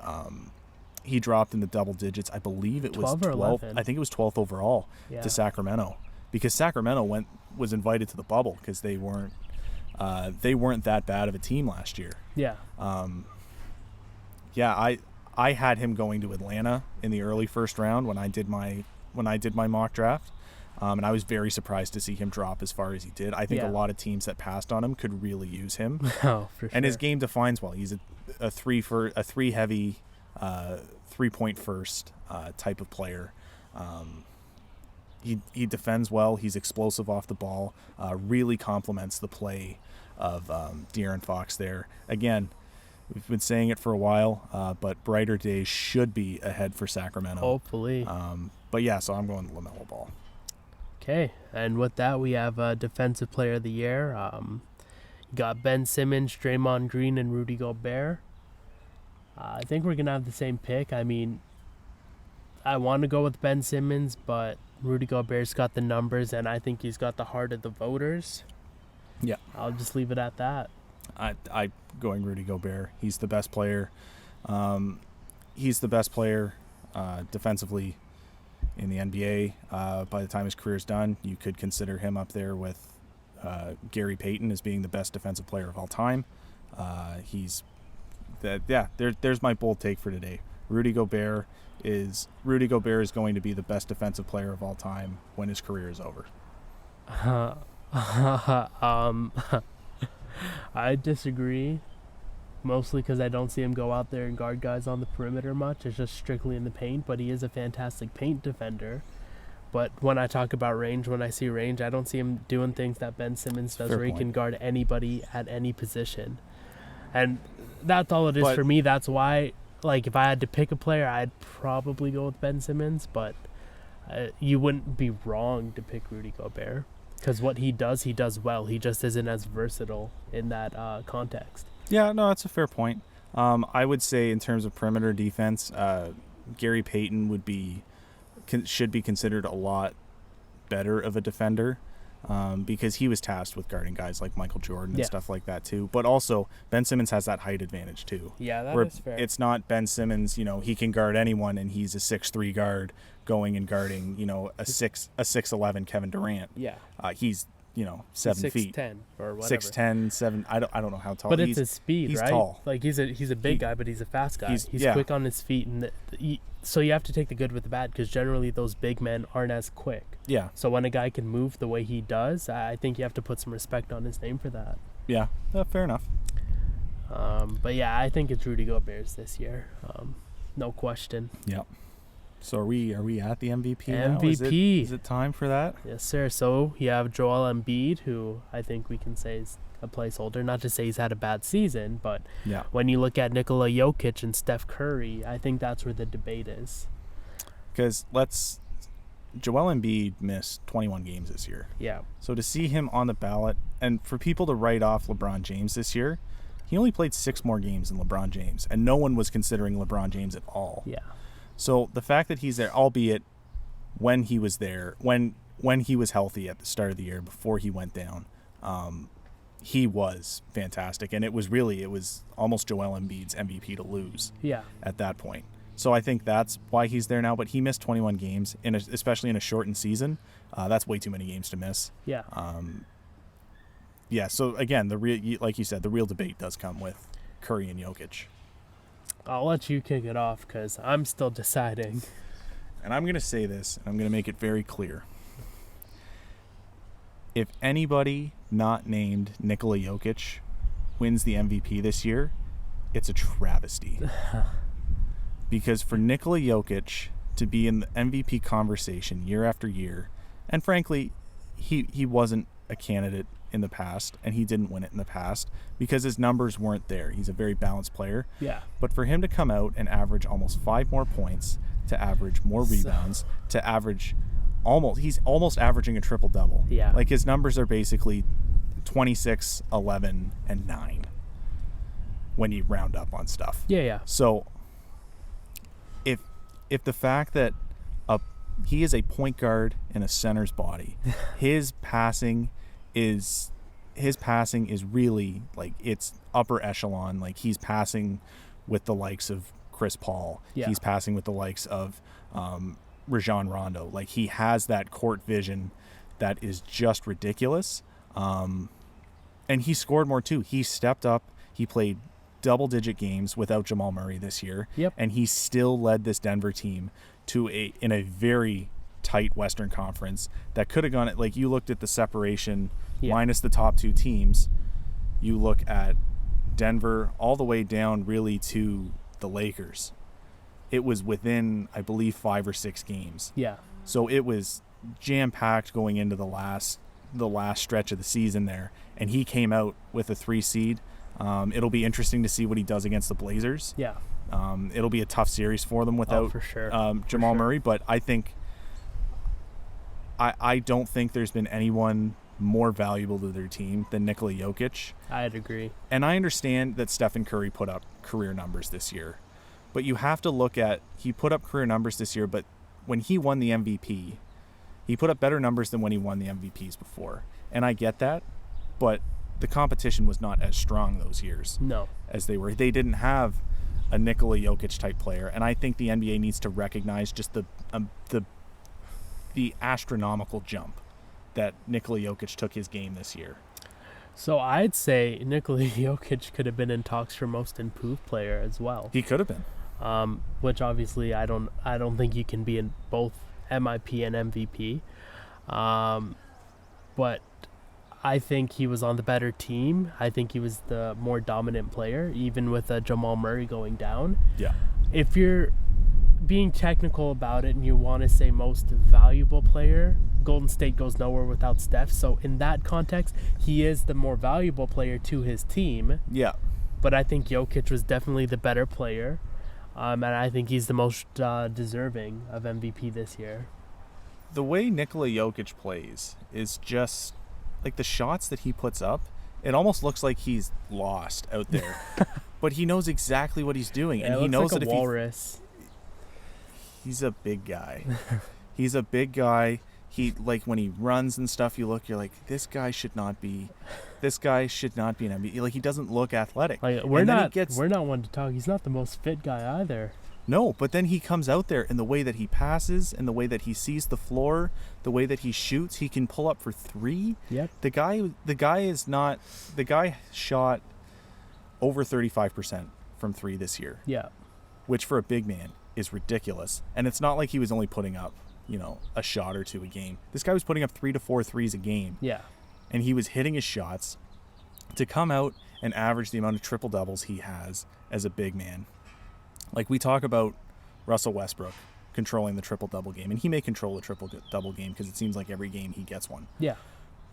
in the double digits. I believe it was 12. I think it was 12th overall to Sacramento, because Sacramento was invited to the bubble because they weren't that bad of a team last year. Yeah. I had him going to Atlanta in the early first round when I did my mock draft. And I was very surprised to see him drop as far as he did. I think a lot of teams that passed on him could really use him. Oh, for sure. And his game defines well. He's a three heavy, 3-point first type of player. He defends well. He's explosive off the ball. Really complements the play of De'Aaron Fox there. Again, we've been saying it for a while, but brighter days should be ahead for Sacramento. Hopefully. But yeah, so I'm going LaMelo Ball. Okay, and with that, we have Defensive Player of the Year. You got Ben Simmons, Draymond Green, and Rudy Gobert. I think we're going to have the same pick. I mean, I want to go with Ben Simmons, but Rudy Gobert's got the numbers, and I think he's got the heart of the voters. Yeah. I'll just leave it at that. I going Rudy Gobert. He's the best player. He's the best player defensively in the NBA. By the time his career's done, you could consider him up there with Gary Payton as being the best defensive player of all time. There's my bold take for today. Rudy Gobert is going to be the best defensive player of all time when his career is over. I disagree, mostly because I don't see him go out there and guard guys on the perimeter much. It's just strictly in the paint, but he is a fantastic paint defender. But when I talk about range, when I see range, I don't see him doing things that Ben Simmons does, where he can guard anybody at any position. And that's all it is for me. That's why, if I had to pick a player, I'd probably go with Ben Simmons. But you wouldn't be wrong to pick Rudy Gobert because what he does well. He just isn't as versatile in that context. Yeah, no, that's a fair point. I would say in terms of perimeter defense, Gary Payton should be considered a lot better of a defender because he was tasked with guarding guys like Michael Jordan and stuff like that too. But also Ben Simmons has that height advantage too. Yeah, that is fair. It's not Ben Simmons, he can guard anyone and he's a 6'3" guard going and guarding, a 6'11" Kevin Durant. Yeah. He's 7 feet. 6'10" or whatever. 6'10", 7. I don't know how tall. But it's his speed, he's right? Tall. Like he's a big guy, but he's a fast guy. He's quick on his feet, and so you have to take the good with the bad because generally those big men aren't as quick. Yeah. So when a guy can move the way he does, I think you have to put some respect on his name for that. Yeah. Fair enough. But yeah, I think it's Rudy Gobert's this year. No question. Yeah. So are we at the MVP now? MVP. Is it time for that? Yes, sir. So you have Joel Embiid, who I think we can say is a placeholder. Not to say he's had a bad season, but when you look at Nikola Jokic and Steph Curry, I think that's where the debate is. Because Joel Embiid missed 21 games this year. Yeah. So to see him on the ballot, and for people to write off LeBron James this year, he only played 6 more games than LeBron James, and no one was considering LeBron James at all. Yeah. So the fact that he's there, albeit when he was there, when he was healthy at the start of the year before he went down, he was fantastic, and it was almost Joel Embiid's MVP to lose. Yeah. At that point. So I think that's why he's there now. But he missed 21 games, especially in a shortened season. That's way too many games to miss. Yeah. Yeah. So again, like you said, the real debate does come with Curry and Jokic. I'll let you kick it off because I'm still deciding. And I'm going to say this, and I'm going to make it very clear. If anybody not named Nikola Jokic wins the MVP this year, it's a travesty. Because for Nikola Jokic to be in the MVP conversation year after year, and frankly, he wasn't a candidate in the past, and he didn't win it in the past because his numbers weren't there. He's a very balanced player. Yeah. But for him to come out and average almost 5 more points, to average more rebounds, to average he's almost averaging a triple-double. Yeah. Like his numbers are basically 26, 11, and 9 when you round up on stuff. Yeah, yeah. So if the fact that he is a point guard in a center's body, his passing is really like it's upper echelon. Like he's passing with the likes of Chris Paul. Yeah. He's passing with the likes of Rajon Rondo. Like he has that court vision that is just ridiculous. And he scored more too. He stepped up. He played double-digit games without Jamal Murray this year. Yep. And he still led this Denver team in a very tight Western Conference that could have gone like you looked at the separation minus the top 2 teams. You look at Denver all the way down really to the Lakers. It was within, I believe, 5 or 6 games. Yeah. So it was jam-packed going into the last stretch of the season there, and he came out with a 3 seed. It'll be interesting to see what he does against the Blazers. Yeah. It'll be a tough series for them without for sure. Jamal Murray, but I think I don't think there's been anyone more valuable to their team than Nikola Jokic. I'd agree. And I understand that Stephen Curry put up career numbers this year. But you have to look at, he put up career numbers this year, but when he won the MVP, he put up better numbers than when he won the MVPs before. And I get that, but the competition was not as strong those years. No. As they were. They didn't have a Nikola Jokic type player. And I think the NBA needs to recognize just the astronomical jump that Nikola Jokic took his game this year. So I'd say Nikola Jokic could have been in talks for most improved player as well. He could have been. Which obviously I don't think you can be in both MIP and MVP. But I think he was on the better team. I think he was the more dominant player, even with Jamal Murray going down. Yeah. If you're being technical about it and you want to say most valuable player, Golden State goes nowhere without Steph. So in that context, he is the more valuable player to his team. Yeah. But I think Jokic was definitely the better player. And I think he's the most deserving of MVP this year. the way Nikola Jokic plays is just like the shots that he puts up. It almost looks like he's lost out there, but he knows exactly what he's doing, and he knows like that a walrus. he's a big guy. He's a big guy. He like when he runs and stuff. You're like, this guy should not be an NBA. Like he doesn't look athletic. Like we're not one to talk. He's not the most fit guy either. No, but then he comes out there, and the way that he passes, and the way that he sees the floor, the way that he shoots, he can pull up for three. Yep. The guy shot over 35% from three this year. Yeah. Which for a big man is ridiculous. And it's not like he was only putting up, a shot or two a game. This guy was putting up 3 to 4 threes a game. Yeah. And he was hitting his shots to come out and average the amount of triple doubles he has as a big man. Like we talk about Russell Westbrook controlling the triple-double game, and he may control the triple-double game because it seems like every game he gets one. Yeah.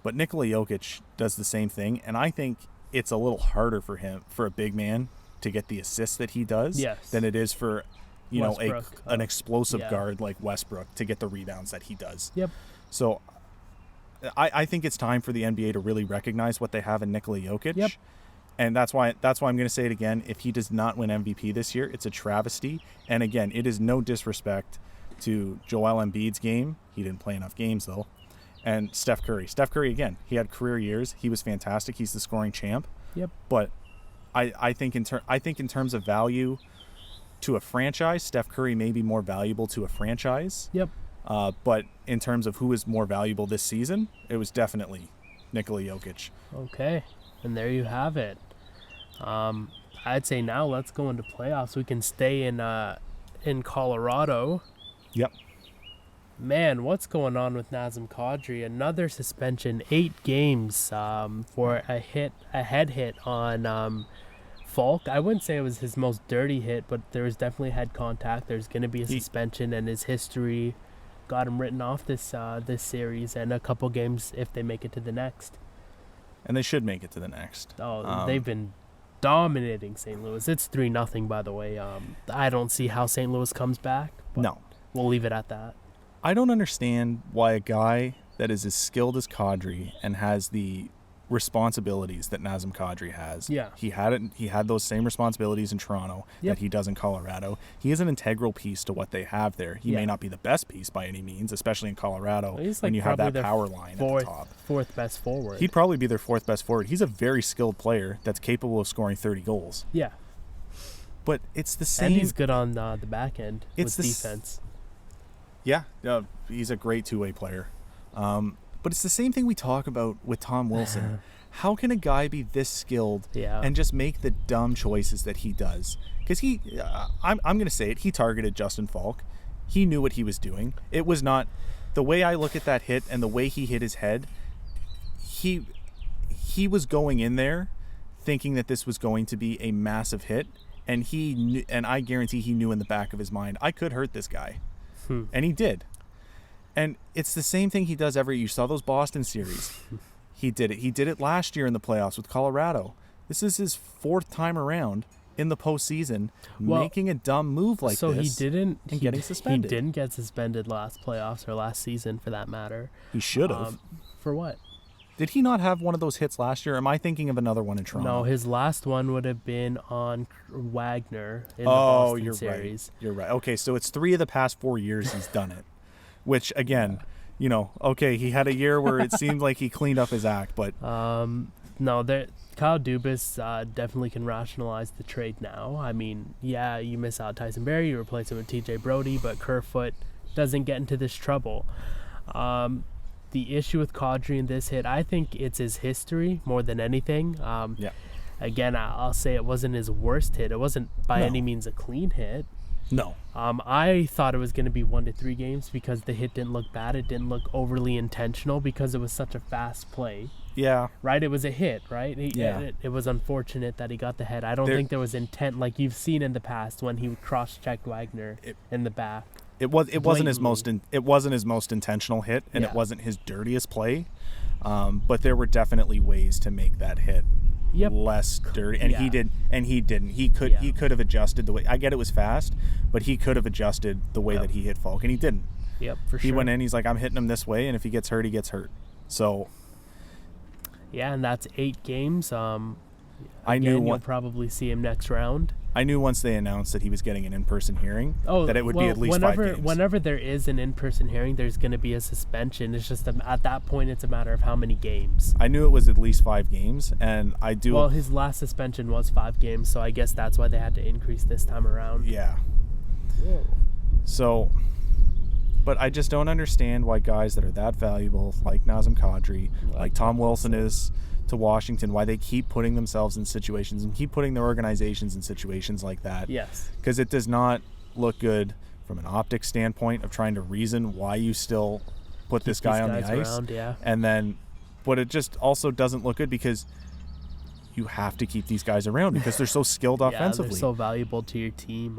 But Nikola Jokic does the same thing, and I think it's a little harder for a big man to get the assists that he does than it is for, an explosive guard like Westbrook to get the rebounds that he does. Yep. So I think it's time for the NBA to really recognize what they have in Nikola Jokic. Yep. And that's why I'm going to say it again. If he does not win MVP this year, it's a travesty. And again, it is no disrespect to Joel Embiid's game. He didn't play enough games, though. And Steph Curry. Steph Curry, again, he had career years. He was fantastic. He's the scoring champ. Yep. But I think in terms of value to a franchise, Steph Curry may be more valuable to a franchise. Yep. But in terms of who is more valuable this season, it was definitely Nikola Jokic. Okay. And there you have it. I'd say now let's go into playoffs. We can stay in Colorado. Yep. Man, what's going on with Nazem Kadri? Another suspension, 8 games for a head hit on Falk. I wouldn't say it was his most dirty hit, but there was definitely head contact. There's going to be a suspension, and his history got him written off this series and a couple games if they make it to the next. And they should make it to the next. Oh, they've been dominating St. Louis. It's 3-0, by the way. I don't see how St. Louis comes back. But no. We'll leave it at that. I don't understand why a guy that is as skilled as Kadri and has the responsibilities that Nazem Kadri has. Yeah. He had those same responsibilities in Toronto that he does in Colorado. He is an integral piece to what they have there. He may not be the best piece by any means, especially in Colorado when you have that power line at the top. Fourth best forward. He'd probably be their fourth best forward. He's a very skilled player that's capable of scoring 30 goals. Yeah. But it's the same. And he's good on the back end with defense. Yeah, he's a great two-way player. But it's the same thing we talk about with Tom Wilson. How can a guy be this skilled and just make the dumb choices that he does? Because I'm going to say it, he targeted Justin Falk. He knew what he was doing. It was not, the way I look at that hit and the way he hit his head, he was going in there thinking that this was going to be a massive hit, and he knew, and I guarantee he knew in the back of his mind, I could hurt this guy. And he did. And it's the same thing he does you saw those Boston series. He did it. He did it last year in the playoffs with Colorado. This is his 4th time around in the postseason making a dumb move like this. So getting suspended. He didn't get suspended last playoffs or last season for that matter. He should have. For what? Did he not have one of those hits last year? Am I thinking of another one in Toronto? No, his last one would have been on Wagner in the Boston series. You're right. Okay, so it's 3 of the past 4 years he's done it. Which, again, he had a year where it seemed like he cleaned up his act, but... No, Kyle Dubas definitely can rationalize the trade now. I mean, you miss out Tyson Barrie, you replace him with TJ Brody, but Kerfoot doesn't get into this trouble. The issue with Kadri in this hit, I think it's his history more than anything. Again, I'll say it wasn't his worst hit. It wasn't by any means a clean hit. No. I thought it was going to be 1 to 3 games because the hit didn't look bad. It didn't look overly intentional because it was such a fast play. Yeah. Right? It was a hit, right? It was unfortunate that he got the head. I don't think there was intent like you've seen in the past when he cross-checked Wagner in the back. It wasn't his most intentional hit, and it wasn't his dirtiest play. But there were definitely ways to make that hit less dirty, and he didn't. He could have adjusted the way. I get it was fast, but he could have adjusted the way that he hit Falk, and he didn't. Yep, for He sure. went in, he's like, I'm hitting him this way, and if he gets hurt, he gets hurt. So Yeah, and that's 8 games. I knew you'll probably see him next round. I knew once they announced that he was getting an in-person hearing that it would be at least whenever, 5 games. Whenever there is an in-person hearing, there's going to be a suspension. It's just at that point, it's a matter of how many games. I knew it was at least 5 games, and I do. Well, his last suspension was 5 games, so I guess that's why they had to increase this time around. Yeah. Whoa. So, but I just don't understand why guys that are that valuable, like Nazem Kadri, like Tom Wilson is to Washington, why they keep putting themselves in situations and keep putting their organizations in situations like that. Yes. Because it does not look good from an optics standpoint of trying to reason why you still put this guy on the ice. Around, yeah. And then, but it just also doesn't look good because you have to keep these guys around because they're so skilled offensively. They're so valuable to your team.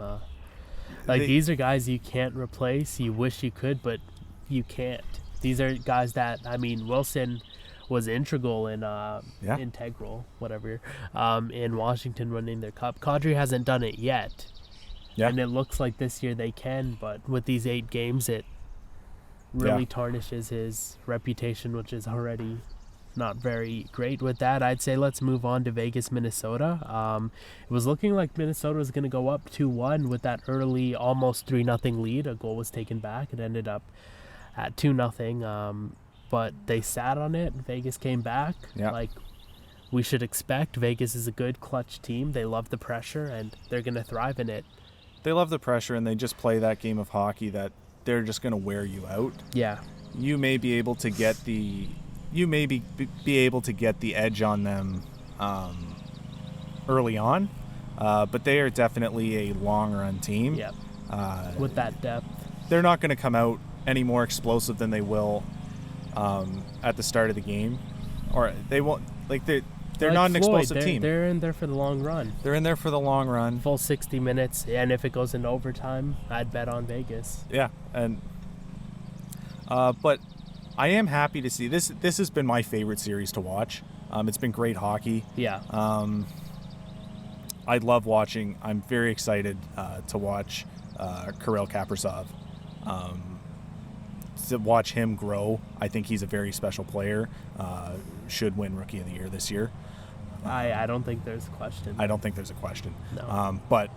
These are guys you can't replace. You wish you could, but you can't. These are guys that, Wilson was integral in in Washington winning their cup. Kadri hasn't done it yet. Yeah. And it looks like this year they can, but with these 8 games, it really tarnishes his reputation, which is already not very great. With that, I'd say let's move on to Vegas, Minnesota. It was looking like Minnesota was going to go up 2-1 with that early, almost 3-0 lead. A goal was taken back. It ended up at 2-0. But they sat on it. Vegas came back. Yeah. Like we should expect. Vegas is a good clutch team. They love the pressure, and they're going to thrive in it. They love the pressure, and they just play that game of hockey that they're just going to wear you out. Yeah. You may be able to get the edge on them early on, but they are definitely a long-run team. Yep. With that depth. They're not going to come out any more explosive than they will at the start of the game, or they won't. They're not an explosive team. They're in there for the long run. They're in there for the long run. Full 60 minutes, and if it goes into overtime, I'd bet on Vegas. Yeah, and but I am happy to see this. This has been my favorite series to watch. It's been great hockey. Yeah. I love watching. I'm very excited to watch Kirill Kaprizov. To watch him grow, I think he's a very special player. Should win Rookie of the Year this year. I don't think there's a question. I don't think there's a question. No. But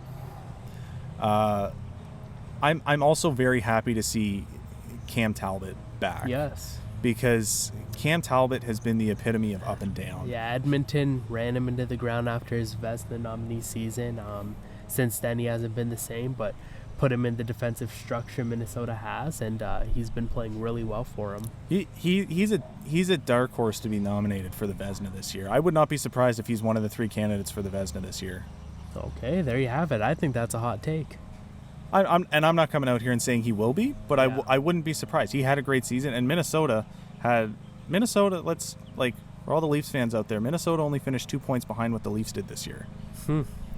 I'm also very happy to see Cam Talbot back. Yes. Because Cam Talbot has been the epitome of up and down. Yeah, Edmonton ran him into the ground after his Vezina nominee season. Since then, he hasn't been the same, but put him in the defensive structure Minnesota has, and he's been playing really well for him. He's a dark horse to be nominated for the Vezina this year. I would not be surprised if he's one of the 3 candidates for the Vezina this year. Okay, there you have it. I think that's a hot take. I'm not coming out here and saying he will be, but yeah. I wouldn't be surprised. He had a great season, and Minnesota, for all the Leafs fans out there, Minnesota only finished 2 points behind what the Leafs did this year.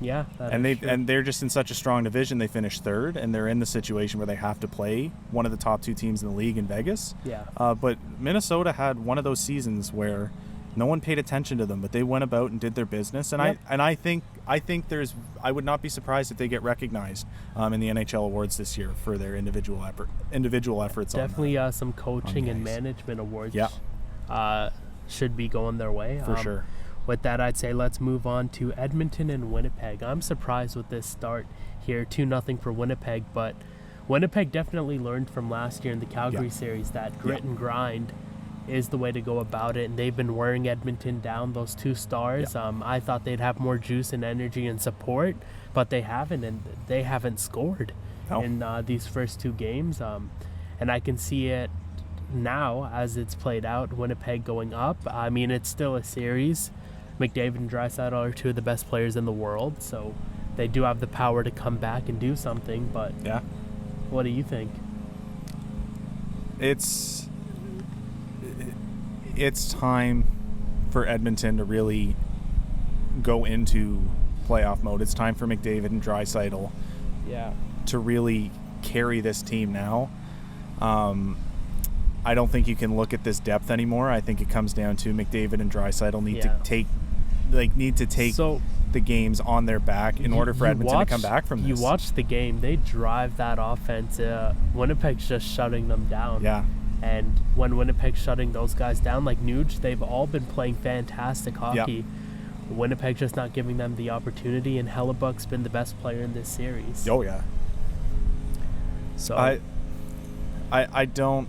Yeah, they're just in such a strong division. They finished 3rd, and they're in the situation where they have to play one of the top 2 teams in the league in Vegas. Yeah. But Minnesota had one of those seasons where no one paid attention to them, but they went about and did their business. And yep. I think I would not be surprised if they get recognized in the NHL awards this year for their individual efforts. Definitely some coaching and management awards. Yeah. Should be going their way for sure. With that, I'd say let's move on to Edmonton and Winnipeg. I'm surprised with this start here, 2-0 for Winnipeg, but Winnipeg definitely learned from last year in the Calgary series that grit and grind is the way to go about it, and they've been wearing Edmonton down, those 2 stars. I thought they'd have more juice and energy and support, but they haven't, and they haven't scored in these first 2 games. And I can see it now as it's played out, Winnipeg going up. It's still a series. McDavid and Draisaitl are 2 of the best players in the world, so they do have the power to come back and do something, but what do you think? It's time for Edmonton to really go into playoff mode. It's time for McDavid and Draisaitl to really carry this team now. I don't think you can look at this depth anymore. I think it comes down to McDavid and Draisaitl need to need to take So the games on their back in order for Edmonton to come back from this. You watch the game; they drive that offense. Winnipeg's just shutting them down. Yeah. And when Winnipeg's shutting those guys down, like Nuge, they've all been playing fantastic hockey. Yep. Winnipeg's just not giving them the opportunity, and Hellebuck's been the best player in this series. Oh yeah. So I don't,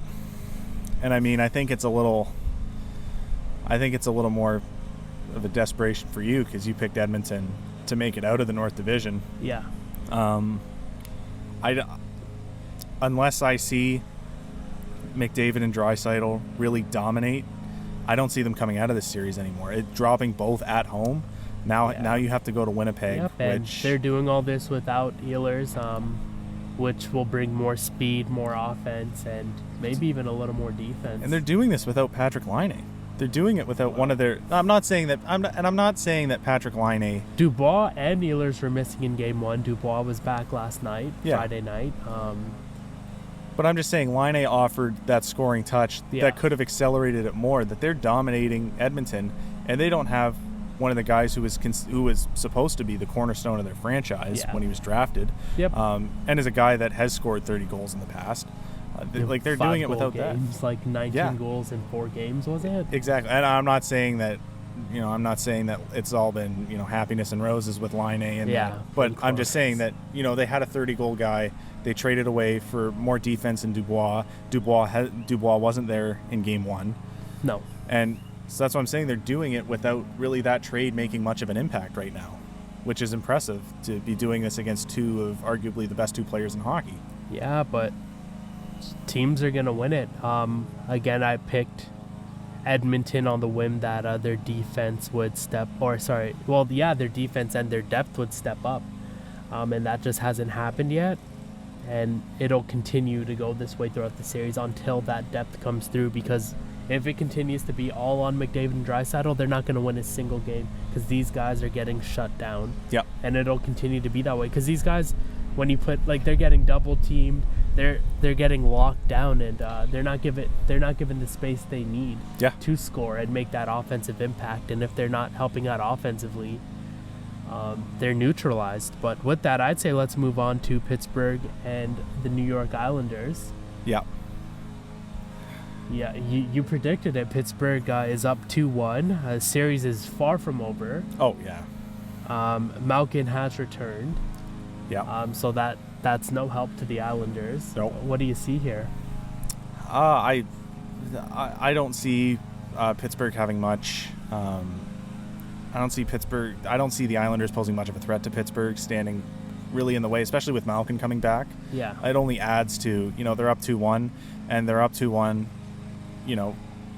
and I mean I think it's a little more of a desperation for you because you picked Edmonton to make it out of the North Division. Yeah. Unless I see McDavid and Draisaitl really dominate, I don't see them coming out of this series anymore. Dropping both at home. Now you have to go to Winnipeg. Yep, and they're doing all this without Ehlers, which will bring more speed, more offense, and maybe even a little more defense. And they're doing this without Patrick Laine. They're doing it without one of their. I'm not saying that Patrick Laine. Dubois and Ehlers were missing in Game 1. Dubois was back last night, Friday night. But I'm just saying Laine offered that scoring touch that could have accelerated it more. That they're dominating Edmonton, and they don't have one of the guys who was supposed to be the cornerstone of their franchise when he was drafted. Yep. And is a guy that has scored 30 goals in the past. They're doing it without games, that. Like 19 goals in 4 games, was it? Exactly. And I'm not saying that, it's all been, happiness and roses with Laine and but I'm just saying that, they had a 30-goal guy. They traded away for more defense in Dubois. Dubois wasn't there in Game 1. No. And so that's what I'm saying. They're doing it without really that trade making much of an impact right now, which is impressive to be doing this against two of arguably the best 2 players in hockey. Yeah, but teams are going to win it. Again, I picked Edmonton on the whim that their defense would their defense and their depth would step up. And that just hasn't happened yet. And it'll continue to go this way throughout the series until that depth comes through, because if it continues to be all on McDavid and Draisaitl, they're not going to win a single game because these guys are getting shut down. Yep. And it'll continue to be that way because these guys, when you put they're getting double teamed, they're getting locked down, and they're not given the space they need to score and make that offensive impact. And if they're not helping out offensively, they're neutralized. But with that, I'd say let's move on to Pittsburgh and the New York Islanders. Yeah. Yeah, you predicted it. Pittsburgh is up 2-1. The series is far from over. Oh, yeah. Malkin has returned. Yeah. So that's no help to the Islanders. Nope. What do you see here? I don't see Pittsburgh having much. I don't see the Islanders posing much of a threat to Pittsburgh, standing really in the way, especially with Malkin coming back. Yeah. It only adds to, they're up 2-1, and they're up 2-1,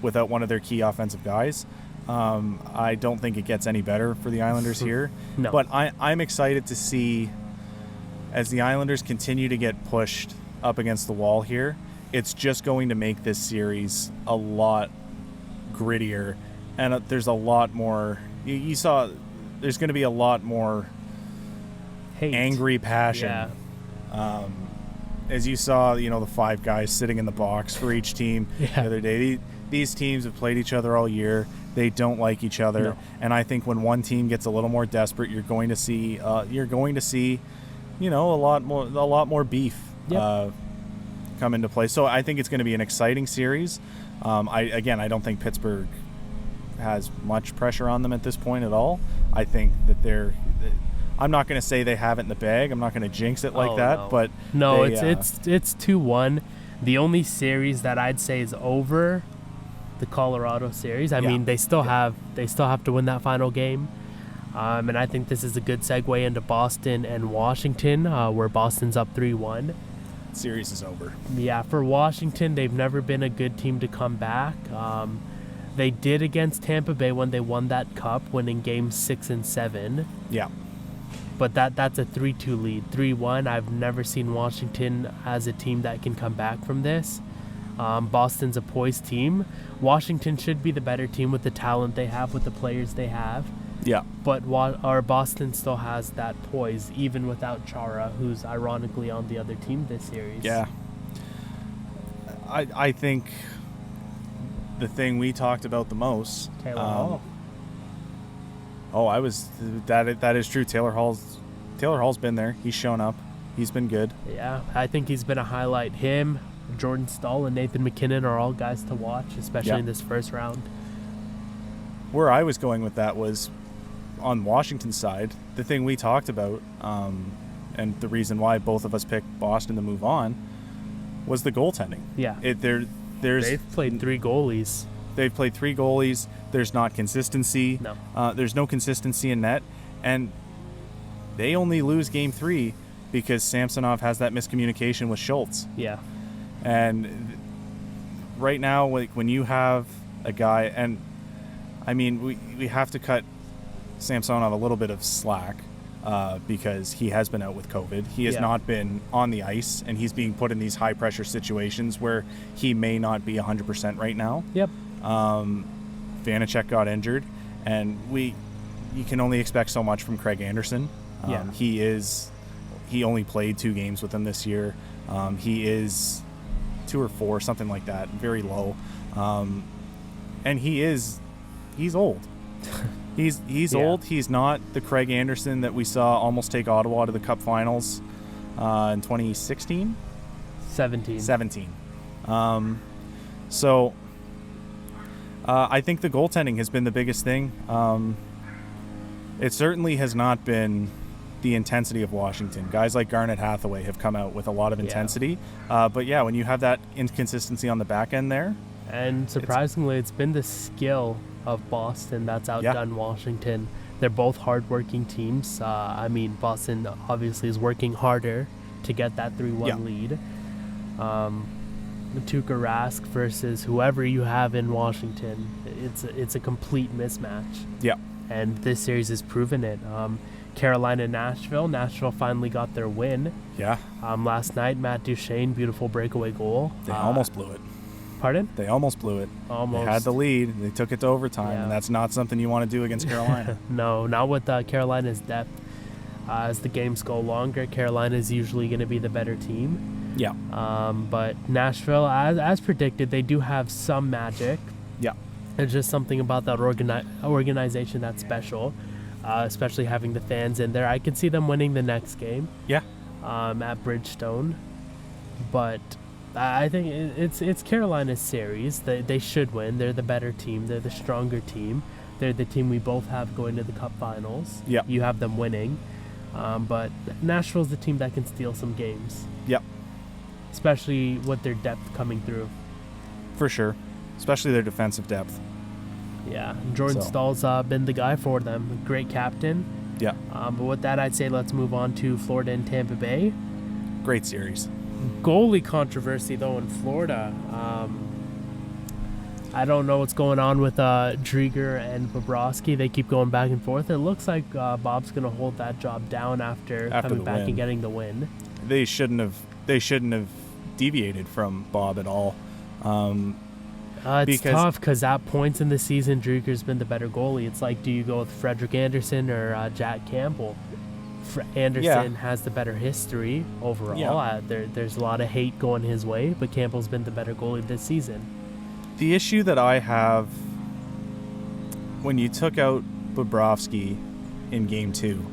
without one of their key offensive guys. I don't think it gets any better for the Islanders here. No. But I'm excited to see, as the Islanders continue to get pushed up against the wall here, it's just going to make this series a lot grittier, and there's a lot more. You saw there's going to be a lot more hate, angry passion. Yeah. As you saw, the 5 guys sitting in the box for each team the other day. These teams have played each other all year. They don't like each other, No. And I think when one team gets a little more desperate, you're going to see a lot more beef come into play. So I think it's going to be an exciting series. I don't think Pittsburgh has much pressure on them at this point at all. I think that I'm not going to say they have it in the bag. I'm not going to jinx it like that. No. But no, it's 2-1. The only series that I'd say is over, the Colorado series. I mean, they still have to win that final game. And I think this is a good segue into Boston and Washington, where Boston's up 3-1. Series is over. Yeah, for Washington, they've never been a good team to come back. They did against Tampa Bay when they won that cup, winning games 6 and 7. Yeah. But that's a 3-2 lead. 3-1, I've never seen Washington as a team that can come back from this. Boston's a poised team. Washington should be the better team with the talent they have, with the players they have. Yeah. But our Boston still has that poise, even without Chara, who's ironically on the other team this series. Yeah. I think the thing we talked about the most. Taylor Hall. Oh, that is true. Taylor Hall's been there. He's shown up. He's been good. Yeah, I think he's been a highlight. Him, Jordan Stahl, and Nathan McKinnon are all guys to watch, especially in this first round. Where I was going with that was on Washington's side. The thing we talked about, and the reason why both of us picked Boston to move on, was the goaltending. Yeah. They've played 3 goalies. They've played 3 goalies. There's not consistency. No. There's no consistency in net. And they only lose game 3 because Samsonov has that miscommunication with Schultz. Yeah. And right now, when you have a guy, and I mean, we have to cut Samsonov a little bit of slack because he has been out with COVID. He has not been on the ice, and he's being put in these high-pressure situations where he may not be 100% right now. Yep. Vanacek got injured, and you can only expect so much from Craig Anderson. He only played 2 games with them this year. He is 2 or 4, something like that, very low. And he's old. He's old. He's not the Craig Anderson that we saw almost take Ottawa to the Cup Finals in 2016? 17. So I think the goaltending has been the biggest thing. It certainly has not been the intensity of Washington. Guys like Garnet Hathaway have come out with a lot of intensity. But when you have that inconsistency on the back end there. And surprisingly, it's been the skill of Boston that's outdone Washington. They're both hardworking teams. I mean, Boston obviously is working harder to get that 3-1 lead. Tuukka Rask versus whoever you have in Washington, it's a complete mismatch. Yeah. And this series has proven it. Carolina, Nashville. Nashville finally got their win. Yeah. Last night, Matt Duchene, beautiful breakaway goal. They almost blew it. Pardon? They almost blew it. Almost. They had the lead. They took it to overtime, and that's not something you want to do against Carolina. No, not with Carolina's depth. As the games go longer, Carolina is usually going to be the better team. Yeah. But Nashville, as predicted, they do have some magic. Yeah. There's just something about that organization that's special, especially having the fans in there. I could see them winning the next game. Yeah. At Bridgestone. But I think it's Carolina's series. They should win. They're the better team. They're the stronger team. They're the team we both have going to the Cup Finals. Yeah. You have them winning. But Nashville's the team that can steal some games. Yep. Especially with their depth coming through. For sure. Especially their defensive depth. Yeah. Jordan Stahl's been the guy for them. Great captain. Yeah. But with that, I'd say let's move on to Florida and Tampa Bay. Great series. Goalie controversy, though, in Florida. I don't know what's going on with Drieger and Bobrovsky. They keep going back and forth. It looks like Bob's going to hold that job down after coming back and getting the win. They shouldn't have deviated from Bob at all. It's tough because at points in the season, Drieger's been the better goalie. It's like, do you go with Frederick Anderson or Jack Campbell? Anderson has the better history overall. Yeah. There's a lot of hate going his way, but Campbell's been the better goalie this season. The issue that I have when you took out Bobrovsky in Game 2,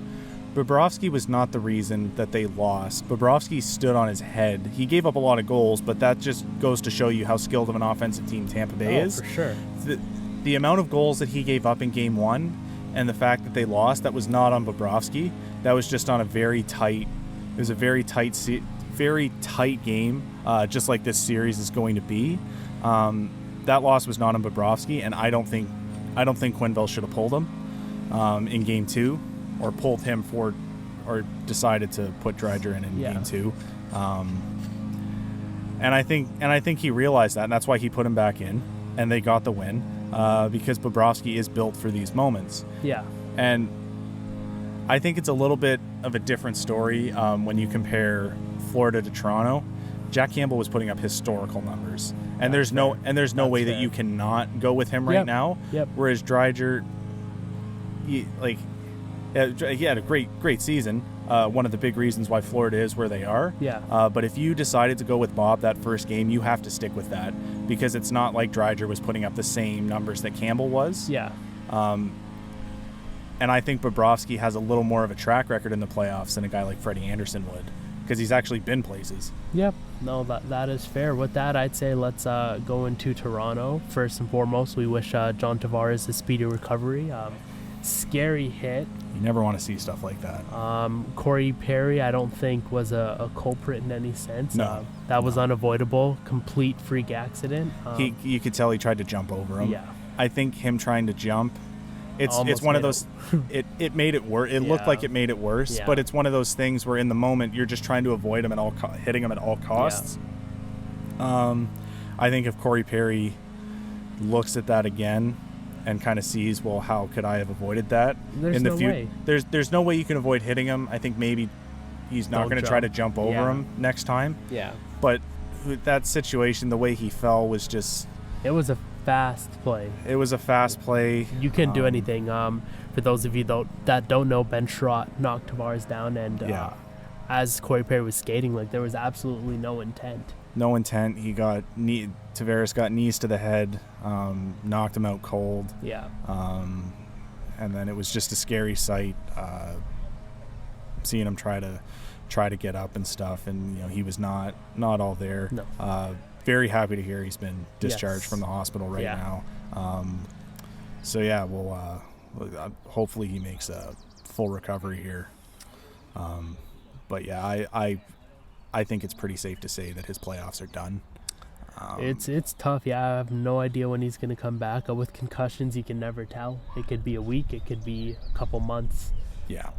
Bobrovsky was not the reason that they lost. Bobrovsky stood on his head. He gave up a lot of goals, but that just goes to show you how skilled of an offensive team Tampa Bay is. For sure. The amount of goals that he gave up in Game 1 and the fact that they lost, that was not on Bobrovsky. That was just on a very tight game, just like this series is going to be. That loss was not on Bobrovsky, and I don't think Quenneville should have pulled him in Game 2, or pulled him or decided to put Drieger in Game 2. And I think he realized that, and that's why he put him back in, and they got the win because Bobrovsky is built for these moments. Yeah, and I think it's a little bit of a different story when you compare Florida to Toronto. Jack Campbell was putting up historical numbers, and there's no way that you cannot go with him right now. Yep. Whereas Drieger, he had a great season. One of the big reasons why Florida is where they are. Yeah. But if you decided to go with Bob that first game, you have to stick with that because it's not like Drieger was putting up the same numbers that Campbell was. Yeah. And I think Bobrovsky has a little more of a track record in the playoffs than a guy like Freddie Anderson would, because he's actually been places. Yep. No, that is fair. With that, I'd say let's go into Toronto. First and foremost, we wish John Tavares a speedy recovery. Scary hit. You never want to see stuff like that. Corey Perry, I don't think was a culprit in any sense. No. That was unavoidable. Complete freak accident. You could tell he tried to jump over him. Yeah. I think him trying to jump, it's Almost one of made those. It made it worse. It looked Yeah. like it made it worse, Yeah. but it's one of those things where in the moment you're just trying to avoid him at all, hitting him at all costs. I think if Corey Perry looks at that again and kind of sees, well, how could I have avoided that? There's no way. There's no way you can avoid hitting him. I think maybe he's not going to try to jump over Yeah. him next time. Yeah. But that situation, the way he fell was just. It was a fast play. It was a fast play. You couldn't do anything. For those of you that don't know, Ben Schrott knocked Tavares down, and as Corey Perry was skating, like there was absolutely no intent. No intent. He got Tavares got knees to the head, knocked him out cold. Yeah. And then it was just a scary sight, seeing him try to get up and stuff, and he was not all there. No. Very happy to hear he's been discharged Yes. from the hospital right Yeah. now. So yeah, we'll hopefully he makes a full recovery here. But yeah, I think it's pretty safe to say that his playoffs are done. It's tough. Yeah, I have no idea when he's going to come back. With concussions, you can never tell. It could be a week. It could be a couple months. Yeah.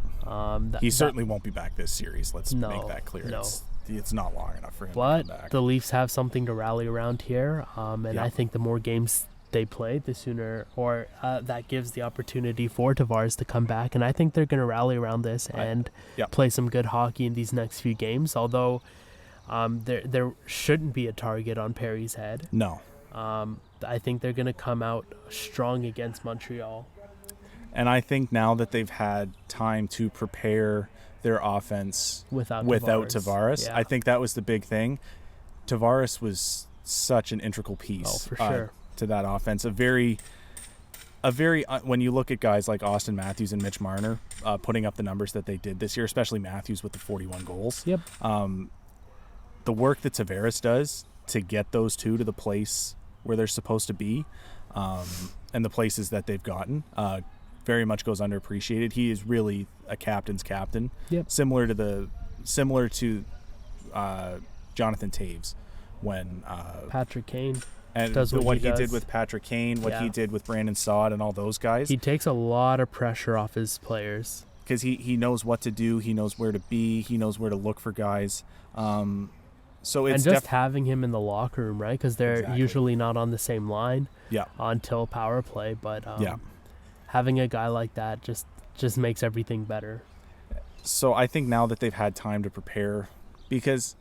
He certainly won't be back this series. Let's make that clear. No. It's not long enough for him to But come back. the Leafs have something to rally around here, and I think the more games they play, the sooner, or that gives the opportunity for Tavares to come back. And I think they're going to rally around this and play some good hockey in these next few games. Although there shouldn't be a target on Perry's head. No. I think they're going to come out strong against Montreal. And I think now that they've had time to prepare their offense without Tavares, Yeah. I think that was the big thing. Tavares was such an integral piece for sure. To that offense. A very when you look at guys like Austin Matthews and Mitch Marner putting up the numbers that they did this year, especially Matthews with the 41 goals. Yep. The work that Tavares does to get those two to the place where they're supposed to be, and the places that they've gotten, very much goes underappreciated. He is really a captain's captain. Yep. Similar to Jonathan Taves when Patrick Kane and does what he did does. with Patrick Kane, what he did with Brandon Saad and all those guys. He takes a lot of pressure off his players because he knows what to do. He knows where to be. He knows where to look for guys. So it's and just having him in the locker room, right? Because they're Exactly. usually not on the same line. Yeah. Until power play, but having a guy like that just makes everything better. So I think now that they've had time to prepare, because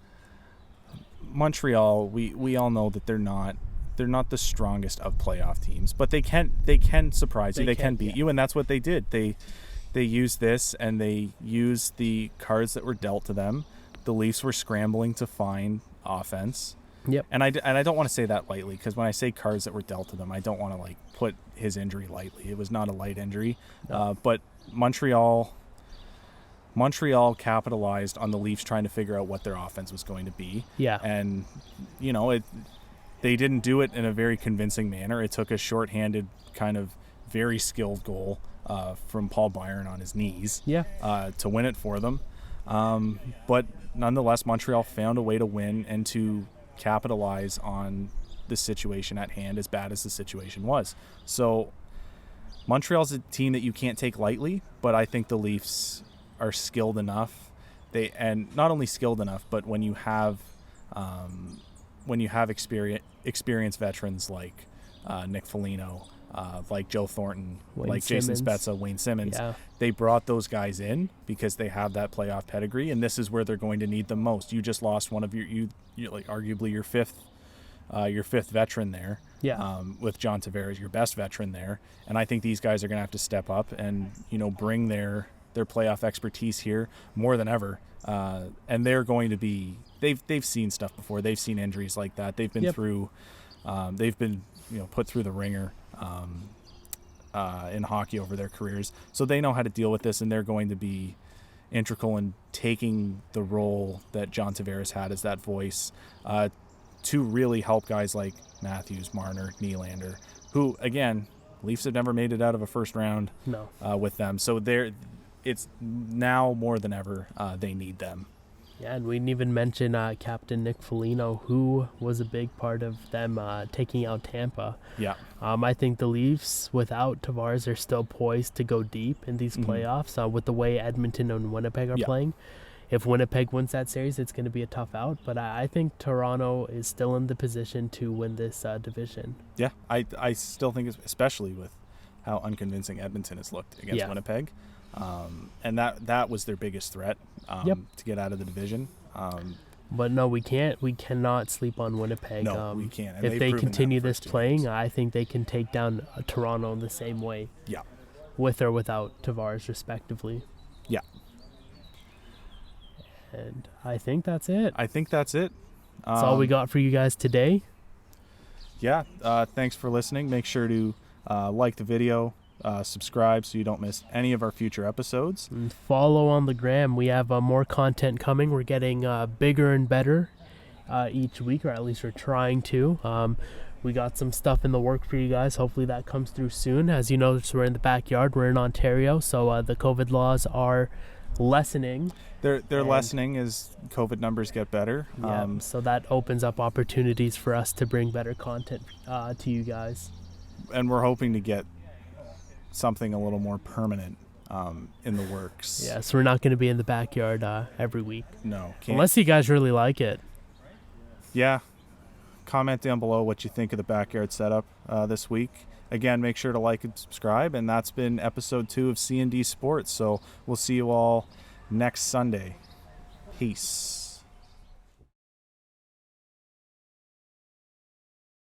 Montreal, we all know that they're not the strongest of playoff teams, but they can surprise you. They can beat you, and that's what they did. They used this, and they used the cards that were dealt to them. The Leafs were scrambling to find offense. Yep. And I don't want to say that lightly, because when I say cards that were dealt to them, I don't want to put his injury lightly. It was not a light injury. No. But Montreal capitalized on the Leafs trying to figure out what their offense was going to be. Yeah. And they didn't do it in a very convincing manner. It took a shorthanded, kind of very skilled goal from Paul Byron on his knees to win it for them. But nonetheless, Montreal found a way to win and to capitalize on the situation at hand, as bad as the situation was. So Montreal's a team that you can't take lightly, but I think the Leafs are skilled enough. And not only skilled enough, but when you have experienced veterans like Nick Foligno, like Joe Thornton, like Jason Spezza, Wayne Simmons, they brought those guys in because they have that playoff pedigree, and this is where they're going to need them most. You just lost one of you arguably your fifth veteran there, with John Tavares, your best veteran there, and I think these guys are going to have to step up and bring their playoff expertise here more than ever, and they're going to be they've seen stuff before. They've seen injuries like that. They've been through, they've been put through the ringer. in hockey over their careers. So they know how to deal with this, and they're going to be integral in taking the role that John Tavares had as that voice to really help guys like Matthews, Marner, Nylander, who, again, Leafs have never made it out of a first round with them. So it's now more than ever they need them. Yeah, and we didn't even mention Captain Nick Foligno, who was a big part of them taking out Tampa. Yeah. I think the Leafs, without Tavares, are still poised to go deep in these playoffs with the way Edmonton and Winnipeg are playing. If Winnipeg wins that series, it's going to be a tough out. But I think Toronto is still in the position to win this division. Yeah, I still think, especially with how unconvincing Edmonton has looked against Winnipeg. And that was their biggest threat to get out of the division. But no, we can't. We cannot sleep on Winnipeg. No, we can't. And if they continue this playing, games. I think they can take down Toronto in the same way. Yeah. With or without Tavares, respectively. Yeah. And I think that's it. That's all we got for you guys today. Yeah. Thanks for listening. Make sure to like the video. Subscribe so you don't miss any of our future episodes. And follow on the gram. We have more content coming. We're getting bigger and better each week, or at least we're trying to. We got some stuff in the work for you guys. Hopefully that comes through soon. As you know, we're in the backyard. We're in Ontario, so the COVID laws are lessening. They're lessening as COVID numbers get better. Yeah, so that opens up opportunities for us to bring better content to you guys. And we're hoping to get something a little more permanent in the works. Yeah, so we're not going to be in the backyard every week. No. Unless you guys really like it. Yeah. Comment down below what you think of the backyard setup this week. Again, make sure to like and subscribe. And that's been episode 2 of C&D Sports. So we'll see you all next Sunday. Peace.